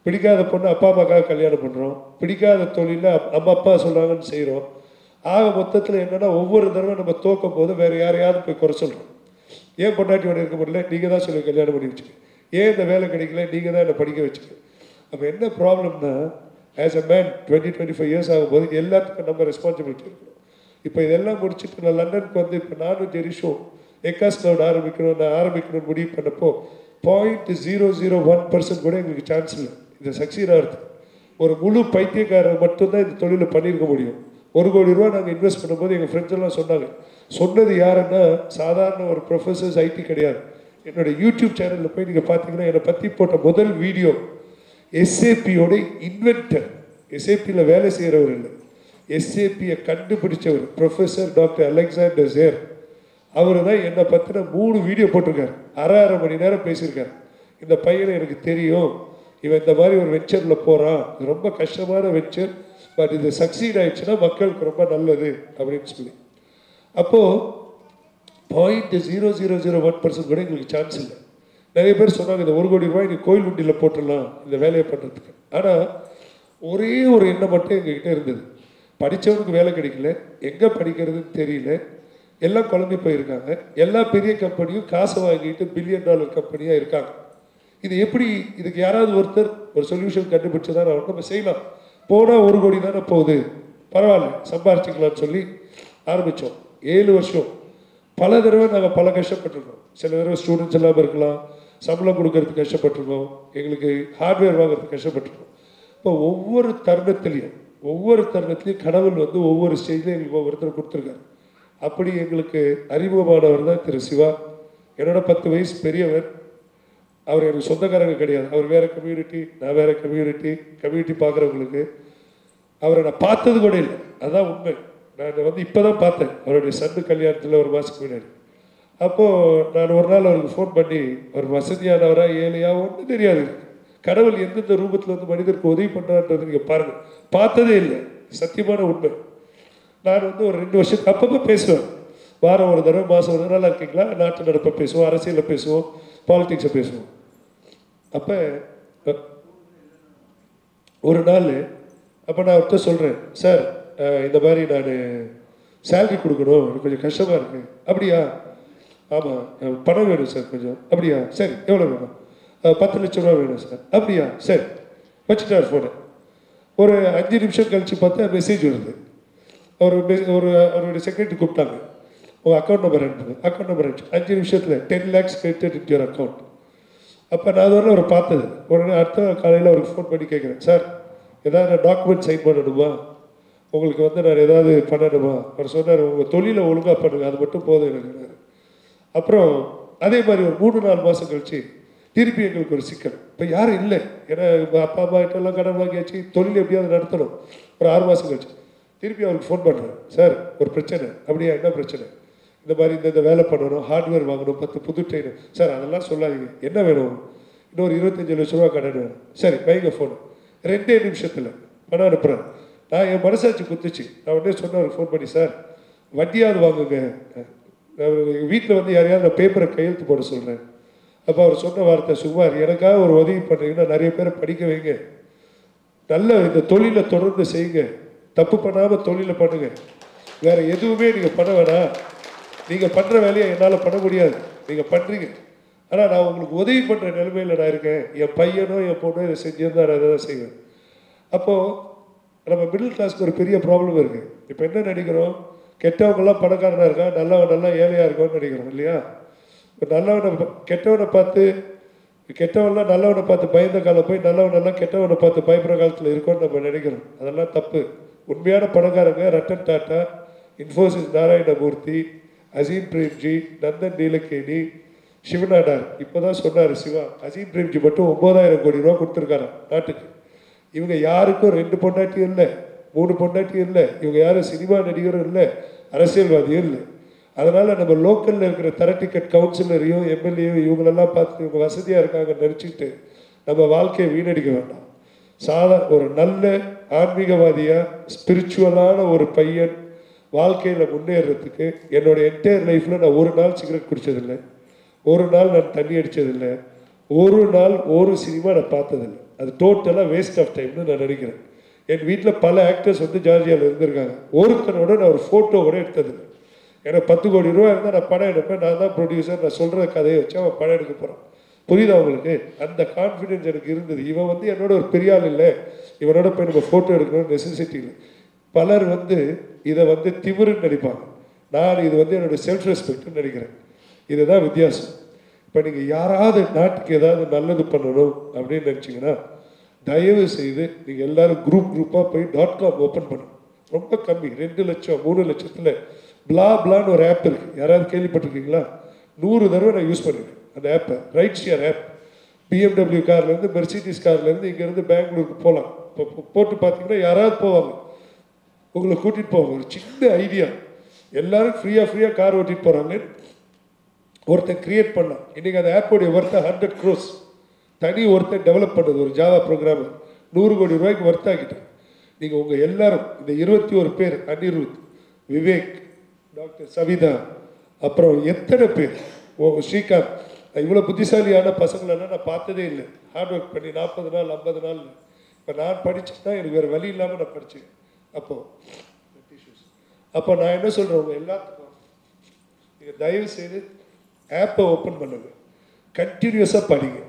பிடிக்காத பொண்ணு அப்பா அம்மாக்காக கல்யாணம் பண்ணுறோம், பிடிக்காத தொழிலில் அம்மா அப்பா சொல்கிறாங்கன்னு செய்கிறோம். ஆக மொத்தத்தில் என்னென்னா ஒவ்வொரு தடவை நம்ம தோக்கும் போது வேறு யாரையாவது போய் குறை சொல்கிறோம். ஏன் பொண்டாட்டியோட இருக்க முடியல, நீங்கள் தான் சொல்லி கல்யாணம் பண்ணி வச்சுக்க. ஏன் இந்த வேலை கிடைக்கல, நீங்கள் தான் என்னை படிக்க வச்சுக்க. அப்போ என்ன ப்ராப்ளம்னா, ஆஸ் அ மேன் 20-25 இயர்ஸ் ஆகும்போது எல்லாத்துக்கும் நம்ம ரெஸ்பான்சிபிலிட்டி இருக்கணும். இப்போ இதெல்லாம் முடிச்சுட்டு நான் லண்டனுக்கு வந்து இப்போ நானும் ஜெரிஷோ எக்காஸ் கிளவுட் ஆரம்பிக்கணும்னு முடிவு பண்ணப்போ 0.001% கூட எங்களுக்கு சான்ஸ் இல்லை இதை சக்சீட் ஆகிறது. ஒரு முழு பைத்தியக்காரர் மட்டும்தான் இந்த தொழிலை பண்ணியிருக்க முடியும். 1 கோடி ரூபா நாங்கள் இன்வெஸ்ட் பண்ணும்போது எங்கள் ஃப்ரெண்ட்ஸ் எல்லாம் சொன்னாங்க. சொன்னது யாருன்னா சாதாரண ஒரு ப்ரொஃபஸர்ஸ், ஐடி கிடையாது. என்னோட யூடியூப் சேனலில் போய் நீங்கள் பார்த்தீங்கன்னா என்னை பற்றி போட்ட முதல் வீடியோ எஸ்ஏபியோட இன்வென்டர், எஸ்ஏபியில் வேலை செய்கிறவர் இல்லை, எஸ்ஏபியை கண்டுபிடிச்சவர் ப்ரொஃபஸர் டாக்டர் அலெக்சாண்டர் ஜேர். அவர் தான் என்னை பற்றின 3 வீடியோ போட்டிருக்காரு. அரை மணி நேரம் பேசியிருக்காரு. இந்த பையனை எனக்கு தெரியும், இவன் இந்த மாதிரி ஒரு வெஞ்சரில் போகிறான், ரொம்ப கஷ்டமான வெஞ்சர், பட் இது சக்சீட் ஆயிடுச்சுன்னா மக்களுக்கு ரொம்ப நல்லது அப்படின்னு சொல்லி. அப்போது 0.0001% கூட எங்களுக்கு சான்ஸ் இல்லை. நிறைய பேர் சொன்னாங்க இந்த 1 கோடி ரூபாய் நீ கோயில் உண்டியில் போட்டுடலாம் இந்த வேலையை பண்ணுறதுக்கு. ஆனால் ஒரே ஒரு எண்ணம் மட்டும் எங்ககிட்ட இருந்தது, படித்தவனுக்கு வேலை கிடைக்கல, எங்கே படிக்கிறதுன்னு தெரியல, எல்லாம் குழம்பி போயிருக்காங்க, எல்லா பெரிய கம்பெனியும் காசை வாங்கிட்டு $1 பில்லியன் கம்பெனியாக இருக்காங்க. இது எப்படி, இதுக்கு யாராவது ஒருத்தர் ஒரு சொல்யூஷன் கண்டுபிடிச்சு தான் நம்ம செய்யலாம். போனால் 1 கோடி தானே போகுது, பரவாயில்ல சம்பாரிச்சிக்கலாம்னு சொல்லி ஆரம்பித்தோம். 7 வருஷம் பல தடவை நாங்கள் பல கஷ்டப்பட்டுருக்கோம். சில தடவை ஸ்டூடெண்ட்ஸ் இல்லாமல் இருக்கலாம், சம்பளம் கொடுக்கறதுக்கு கஷ்டப்பட்டுருக்கோம், எங்களுக்கு ஹார்ட்வேர் வாங்குறதுக்கு கஷ்டப்பட்டுருக்கோம். இப்போ ஒவ்வொரு தருணத்துலையும் கடவுள் வந்து ஒவ்வொரு ஸ்டேஜ்லையும் எங்களுக்கு ஒவ்வொருத்தர் கொடுத்துருக்காரு. அப்படி எங்களுக்கு அறிமுகமானவர் தான் திரு சிவா. என்னோட 10 வயசு பெரியவர். அவர் எனக்கு சொந்தக்காரங்க கிடையாது, அவர் வேறு கம்யூனிட்டி, நான் வேறு கம்யூனிட்டி பார்க்குறவங்களுக்கு அவரை நான் பார்த்தது கூட இல்லை. அதுதான் உண்மை. நான் வந்து இப்போ தான் பார்த்தேன் அவருடைய சன்னு கல்யாணத்தில் 1 மாதத்துக்கு முன்னாடி. அப்போது நான் ஒரு நாள் அவருக்கு ஃபோன் பண்ணி, அவர் வசதியானவரா ஏழையா ஒன்றும் தெரியாது, கடவுள் எந்தெந்த ரூபத்தில் வந்து மனிதருக்கு உதவி பண்ணுறான்றது நீங்கள் பாருங்கள், பார்த்ததே இல்லை, சத்தியமான உண்மை. நான் வந்து ஒரு 2 வருஷத்துக்கு அப்பப்போ பேசுவேன், வாரம் ஒரு தடவை, மாதம் ஒரு தடவை, நல்லா இருக்கீங்களா, நாட்டு நடப்பை பேசுவோம், அரசியலில் பேசுவோம், பாலிடிக்ஸை பேசுவோம். அப்போ ஒரு நாள் அப்போ நான் அவர்கிட்ட சொல்கிறேன், சார் இந்த மாதிரி நான் சேலரி கொடுக்கணும், எனக்கு கொஞ்சம் கஷ்டமாக இருக்குது. அப்படியா? ஆமாம், பணம் வேணும் சார் கொஞ்சம். அப்படியா? சரி, எவ்வளோ வேணும்? 10 லட்சம் ரூபா வேணும் சார். அப்படியா? சரி, வச்சுட்டார் ஃபோனை. ஒரு 5 நிமிஷம் கழித்து பார்த்தா மெசேஜ் வருது. அவருடைய செக்ரட்டரி கூப்பிட்டாங்க, உங்கள் அக்கௌண்ட் நம்பர் அனுப்புது. அக்கௌண்ட் நம்பர் அனுப்பிச்சு 5 நிமிஷத்தில் 10 lakhs credited into your account. அப்போ நான் அதோட அவர் பார்த்தது. உடனே அடுத்த காலையில் அவருக்கு ஃபோன் பண்ணி கேட்குறேன், சார் ஏதாவது நான் டாக்குமெண்ட் சைன் பண்ணணுமா, உங்களுக்கு வந்து நான் ஏதாவது பண்ணணுமா? அவர் சொன்னார், உங்கள் தொழிலை ஒழுங்காக பண்ணுங்க, அது மட்டும் போதும் எனக்கு. அப்புறம் அதே மாதிரி ஒரு 3-4 மாதம் கழிச்சு திருப்பி எங்களுக்கு ஒரு சிக்கல். இப்போ யாரும் இல்லை, ஏன்னா அப்பா அம்மா கிட்டலாம் கடன் வாங்கியாச்சு, தொழில் எப்படியாவது நடத்தணும். ஒரு 6 மாதம் கழிச்சு திருப்பி அவருக்கு ஃபோன் பண்ணுறேன், சார் ஒரு பிரச்சனை. அப்படியா, என்ன பிரச்சனை? இந்த மாதிரி இந்த வேலை பண்ணணும், ஹார்ட்வேர் வாங்கணும், 10 புது ட்ரெயின். சார் அதெல்லாம் சொல்லாதீங்க, என்ன வேணும்? இன்னொரு 25 லட்ச ரூபா கடன் வேணும். சரி வைங்க ஃபோனு. 2 நிமிஷத்தில் பணம் அனுப்புகிறேன். நான் என் மனசாட்சி குத்துச்சு. நான் உடனே சொன்னேன் ஃபோன் பண்ணி, சார் வட்டியாவது வாங்குங்க. வீட்டில் வந்து யாரையாவது நான் பேப்பரை கையெழுத்து போட சொல்கிறேன். அப்போ அவர் சொன்ன வார்த்தை, சுமார் எனக்காக ஒரு உதவி பண்ணுறீங்கன்னா நிறைய பேரை படிக்க வைங்க, நல்ல இந்த தொழிலை தொடர்ந்து செய்யுங்க, தப்பு பண்ணாமல் தொழிலை பண்ணுங்கள், வேறு எதுவுமே நீங்கள் பண்ண வேணாம், நீங்கள் பண்ணுற வேலையை என்னால் பண்ண முடியாது, நீங்கள் பண்ணுறீங்க, ஆனால் நான் உங்களுக்கு உதவி பண்ணுற நிலைமையில் நான் இருக்கேன், என் பையனோ என் பொண்ணோ இதை செஞ்சிருந்தா நான் அதை தான் செய்வேன். அப்போது நம்ம மிடில் கிளாஸ்க்கு ஒரு பெரிய ப்ராப்ளம் இருக்குது. இப்போ என்ன நினைக்கிறோம், கெட்டவங்கெல்லாம் பணக்காரனாக இருக்கா, நல்லவன் நல்லா ஏழையாக இருக்கான்னு நினைக்கிறோம் இல்லையா? இப்போ நல்லவனை கெட்டவனை பார்த்து, கெட்டவன்லாம் நல்லவனை பார்த்து பயந்த காலம் போய் நல்லவனெல்லாம் கெட்டவனை பார்த்து பயப்படுற காலத்தில் இருக்கோன்னு நம்ம நினைக்கிறோம். அதெல்லாம் தப்பு. உண்மையான பணக்காரங்க ரத்தன் டாட்டா, இன்ஃபோசிஸ் நாராயணமூர்த்தி, அசீம் பிரேம்ஜி, நந்தன் நீலகேணி, சிவநாடார். இப்போ தான் சொன்னார் சிவா, அசீம் பிரேம்ஜி மட்டும் 9,000 கோடி ரூபா கொடுத்துருக்காராம் நாட்டுக்கு. இவங்க யாருக்கும் 2 பொண்டாட்டியும் இல்லை, 3 பொண்டாட்டியும் இல்லை, இவங்க யாரும் சினிமா நடிகரும் இல்லை, அரசியல்வாதியும் இல்லை. அதனால் நம்ம லோக்கலில் இருக்கிற தர டிக்கெட் கவுன்சிலரையும் எம்எல்ஏயும் இவங்களெல்லாம் பார்த்து இவங்க வசதியாக இருக்காங்கன்னு நினச்சிக்கிட்டு நம்ம வாழ்க்கையை வீணடிக்க வேண்டாம். ஒரு நல்ல ஆன்மீகவாதியாக ஸ்பிரிச்சுவலான ஒரு பையன் வாழ்க்கையில் முன்னேறதுக்கு என்னோடய என்டையர் லைஃப்பில் நான் ஒரு நாள் சிகரெட் குடித்ததில்லை, ஒரு நாள் நான் தண்ணி அடித்ததில்லை, ஒரு நாள் ஒரு சினிமா நான் பார்த்ததில்லை. அது டோட்டலாக வேஸ்ட் ஆஃப் டைம்னு நான் நினைக்கிறேன். என் வீட்டில் பல ஆக்டர்ஸ் வந்து ஜார்ஜியாவில் இருந்திருக்காங்க, ஒருத்தனோட நான் ஒரு ஃபோட்டோ கூட எடுத்ததில்லை. எனக்கு 10 கோடி ரூபா இருந்தால் நான் படம் எடுப்பேன், நான் தான் ப்ரொடியூசர், நான் சொல்கிற கதையை வச்சு அவன் படம் எடுக்க போகிறான். புரியுதா அவங்களுக்கு? அந்த கான்ஃபிடென்ஸ் எனக்கு இருந்தது. இவன் வந்து என்னோட ஒரு பெரிய ஆள் இல்லை, இவனோட போய் நம்ம ஃபோட்டோ எடுக்கணும்னு நெசசிட்டி இல்லை. பலர் வந்து இதை வந்து திமிருன்னு நினைப்பாங்க, நான் இது வந்து என்னோடய செல்ஃப் ரெஸ்பெக்ட்னு நினைக்கிறேன். இதுதான் வித்தியாசம். இப்போ நீங்கள் யாராவது நாட்டுக்கு ஏதாவது நல்லது பண்ணணும் அப்படின்னு நினச்சிங்கன்னா தயவு செய்து நீங்கள் எல்லோரும் குரூப்பாக போய் .com ஓப்பன் பண்ணணும். ரொம்ப கம்மி, 2 லட்சம் 3 லட்சத்தில் பிளா பிளான்னு ஒரு ஆப் இருக்குது. யாராவது கேள்விப்பட்டிருக்கீங்களா? 100 தடவை நான் யூஸ் பண்ணியிருக்கேன் அந்த ஆப்பை. Ride share app. BMW கார்லேருந்து மெர்சிடிஸ் கார்லேருந்து இங்கேருந்து பெங்களூருக்கு போகலாம். இப்போ போட்டு பார்த்தீங்கன்னா யாராவது போவாங்க, உங்களை கூட்டிகிட்டு போவாங்க. ஒரு சின்ன ஐடியா, எல்லோரும் ஃப்ரீயாக கார் ஓட்டிகிட்டு போகிறாங்க, ஒருத்தன் கிரியேட் பண்ணான். இன்றைக்கி அந்த ஆப்போடைய ஒர்த்தை 100 crores. தனி ஒருத்தன் டெவலப் பண்ணது, ஒரு ஜாவா ப்ரோக்ராமர். 100 கோடி ரூபாய்க்கு ஒர்த் ஆகிட்டேன். நீங்கள் உங்கள் எல்லாரும் இந்த 21 பேர், அனிருத், விவேக், டாக்டர் சவிதா, அப்புறம் எத்தனை பேர், ஸ்ரீகாந்த், இவ்வளோ புத்திசாலியான பசங்களெல்லாம் நான் பார்த்ததே இல்லை. ஹார்ட் ஒர்க் பண்ணி 40 நாள் 50 நாள். இப்போ நான் படிச்சுன்னா எனக்கு வேறு வழி இல்லாமல் நான் படித்தேன். அப்போ நான் என்ன சொல்கிறேன், உங்கள் எல்லாத்துக்கும் நீங்கள் தயவு செய்து ஆப்பை ஓப்பன் பண்ணுங்க, கண்டினியூஸாக படிங்க.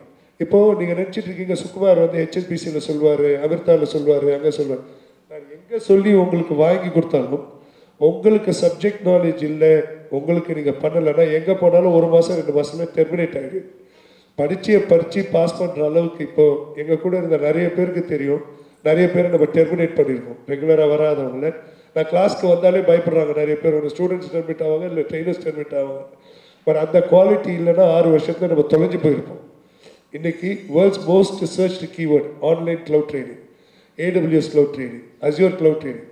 இப்போது நீங்கள் நினச்சிட்டு இருக்கீங்க சுகுமார் வந்து HSBCயில் சொல்லுவார், அமிர்தாவில் சொல்லுவார், அங்கே சொல்லுவார். நான் எங்கே சொல்லி உங்களுக்கு வாங்கி கொடுத்தாலும் உங்களுக்கு சப்ஜெக்ட் நாலேஜ் இல்லை, உங்களுக்கு நீங்கள் பண்ணலைன்னா எங்கே போனாலும் 1 மாதம் 2 மாதத்தில் டெர்மினேட் ஆகிடும். படித்து பாஸ் பண்ணுற அளவுக்கு இப்போது எங்கள் கூட இருந்த நிறைய பேருக்கு தெரியும். நிறைய பேர் நம்ம டெர்மினேட் பண்ணியிருக்கோம், ரெகுலராக வராதவங்கள. நான் கிளாஸ்க்கு வந்தாலே பயப்படுறாங்க நிறைய பேர், ஒரு ஸ்டூடெண்ட்ஸ் டெர்மினேட் ஆவாங்க, இல்லை ட்ரெயினர்ஸ் டெர்மினேட் ஆவாங்க. பட் அந்த குவாலிட்டி இல்லைன்னா 6 வருஷத்தில் நம்ம தொலைஞ்சு போயிருப்போம். இன்றைக்கி world's most searched keyword online cloud training, AWS cloud training, Azure cloud training.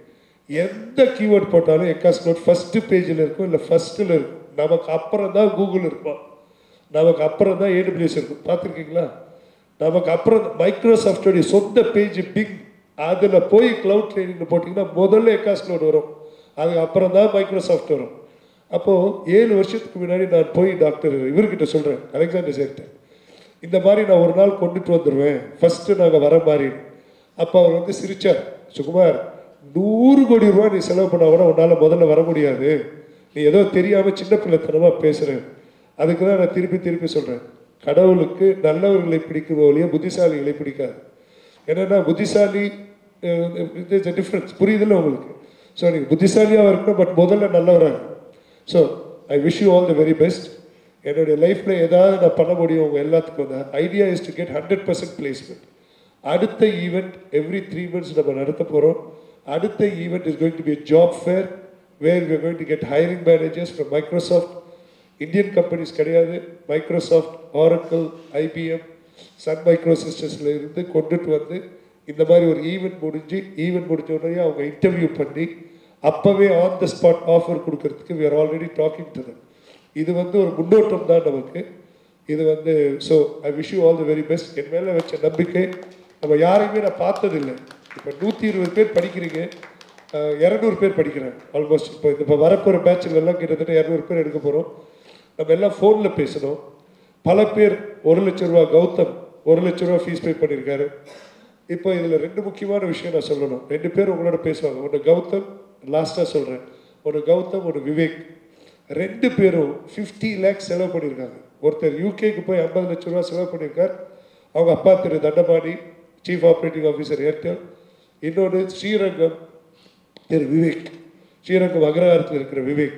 எந்த கீவேர்ட் போட்டாலும் எக்காஸ் க்ளவுட் ஃபஸ்ட்டு பேஜில் இருக்கும், இல்லை ஃபஸ்ட்டில் இருக்கும். நமக்கு அப்புறம் தான் கூகுள் இருப்பான், நமக்கு அப்புறம் தான் AWS இருக்கும். பார்த்துருக்கீங்களா? நமக்கு அப்புறம் மைக்ரோசாஃப்டோடைய சொந்த பேஜ் பிங், அதில் போய் க்ளவுட் ட்ரைனிங்னு போட்டிங்கன்னா முதல்ல எக்காஸ் க்ளவுட் வரும், அதுக்கு அப்புறம் தான் மைக்ரோசாஃப்ட் வரும். அப்போது 7 வருஷத்துக்கு முன்னாடி நான் போய் டாக்டர் இவர்கிட்ட சொல்கிறேன், அலெக்சாண்டர் சேர்த்தேன், இந்த மாதிரி நான் ஒரு நாள் கொண்டுட்டு வந்துடுவேன், ஃபஸ்ட்டு நாங்கள் வர மாதிரி. அப்போ அவர் வந்து சிரித்தார், சுகுமார் 100 கோடி ரூபா நீ செலவு பண்ணால் கூட உன்னால் முதல்ல வர முடியாது, நீ ஏதோ தெரியாமல் சின்ன பிள்ளைத்தனமாக பேசுகிறேன். அதுக்கு தான் நான் திருப்பி சொல்கிறேன், கடவுளுக்கு நல்லவர்களை பிடிக்கும் ஒழிய புத்திசாலிகளை பிடிக்காது. என்னென்னா புத்திசாலி இட்ஸ் a டிஃப்ரென்ஸ், புரியுதில்ல உங்களுக்கு? ஸோ நீங்கள் புத்திசாலியாக இருக்கணும், பட் முதல்ல நல்லவராக. So I wish you all the very best. என்னுடைய லைஃப்பில் ஏதாவது நான் பண்ண முடியும் உங்கள் எல்லாத்துக்கும் தான். Idea is to get 100% placement. அடுத்த ஈவெண்ட் எவ்ரி 3 months நம்ம நடத்த போகிறோம். அடுத்த event is going to be job fair where we are going to get hiring managers from Microsoft. Indian companies கிடையாது, Microsoft, Oracle, IBM, Sun micro சிஸ்டம்ஸில் இருந்து கொண்டுட்டு வந்து இந்த மாதிரி ஒரு ஈவெண்ட் முடிஞ்ச உடனே அவங்க இன்டர்வியூ பண்ணி அப்போவே ஆன் த ஸ்பாட் ஆஃபர் கொடுக்கறதுக்கு we are already talking to them. இது வந்து ஒரு முன்னோட்டம் தான் நமக்கு. இது வந்து so I wish you all the very best. என் மேலே வச்ச நம்பிக்கை நம்ம யாரையுமே நான் பார்த்ததில்லை. இப்போ 120 பேர் படிக்கிறீங்க, 200 பேர் படிக்கிறாங்க ஆல்மோஸ்ட். இப்போ வரப்போகிற பேட்சில் எல்லாம் கிட்டத்தட்ட 200 பேர் எடுக்க போகிறோம். நம்ம எல்லாம் ஃபோனில் பேசணும். பல பேர் 1 லட்ச ரூபா, கௌதம் 1 லட்ச ரூபா ஃபீஸ் பே பண்ணியிருக்காரு. இப்போ இதில் 2 முக்கியமான விஷயம் நான் சொல்லணும். 2 பேர் உங்களோட பேசுவாங்க. ஒன்று கௌதம், லாஸ்ட்டாக சொல்கிறேன், ஒன்று கௌதம், ஒன்று விவேக். 2 பேரும் 50 lakhs செலவு பண்ணியிருக்காங்க. ஒருத்தர் யூகேக்கு போய் 50 லட்ச ரூபா செலவு பண்ணியிருக்கார். அவங்க அப்பா திரு Dandapani, chief operating officer Airtel. இன்னொன்று ஸ்ரீரங்கம் திரு விவேக், ஸ்ரீரங்கம் அக்ரஹாரத்தில் இருக்கிற விவேக்.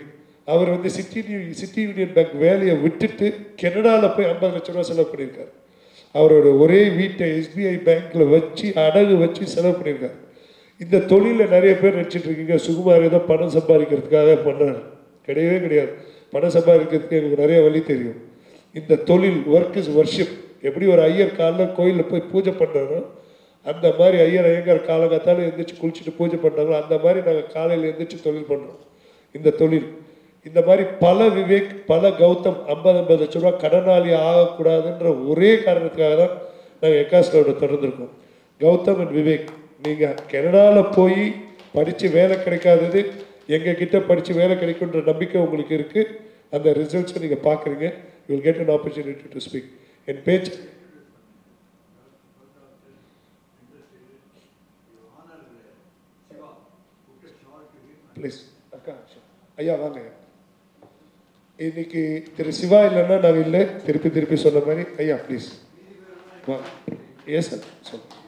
அவர் வந்து சிட்டி யூனியன் பேங்க் வேலையை விட்டுட்டு கனடாவில் போய் 50 லட்ச ரூபா செலவு பண்ணியிருக்காரு. அவரோட ஒரே வீட்டை SBI பேங்க்கில் வச்சு அடகு வச்சு செலவு பண்ணியிருக்காரு. இந்த தொழிலில் நிறைய பேர் நினச்சிட்டு இருக்கீங்க சுகுமார் ஏதோ பணம் சம்பாதிக்கிறதுக்காக பண்ணுறாரு. கிடையவே கிடையாது. பணம் சம்பாதிக்கிறதுக்கு எங்களுக்கு நிறைய வழி தெரியும். இந்த தொழில் ஒர்க் இஸ் வர்ஷிப். எப்படி ஒரு ஐயர் காலைல கோயிலில் போய் பூஜை பண்ணுறோம், அந்த மாதிரி ஐயங்கார் காலங்காத்தாலும் எழுந்திரிச்சு குளிச்சுட்டு பூஜை பண்ணுறாங்களோ அந்த மாதிரி நாங்கள் காலையில் எழுந்திரிச்சு தொழில் பண்ணுறோம். இந்த தொழில் இந்த மாதிரி பல விவேக், பல கௌதம் 50 லட்ச ரூபா கடனாளி ஆகக்கூடாதுன்ற ஒரே காரணத்துக்காக தான் நாங்கள் எக்காஸ்லோட தொடர்ந்துருக்கோம். கௌதம் அண்ட் விவேக், நீங்கள் கனடாவில் போய் படித்து வேலை கிடைக்காதது எங்கள் கிட்ட படித்து வேலை கிடைக்குன்ற நம்பிக்கை உங்களுக்கு இருக்குது. அந்த ரிசல்ட்ஸை நீங்கள் பார்க்குறீங்க. You will get an opportunity to speak. என் பேச்சு ப்ளீஸ் அக்கா ஐயா வாங்க. இன்னைக்கு திரு சிவா இல்லைன்னா நான் இல்லை, திருப்பி சொன்ன மாதிரி ஐயா ப்ளீஸ் வா. எஸ் சார் சொல்லுங்கள்.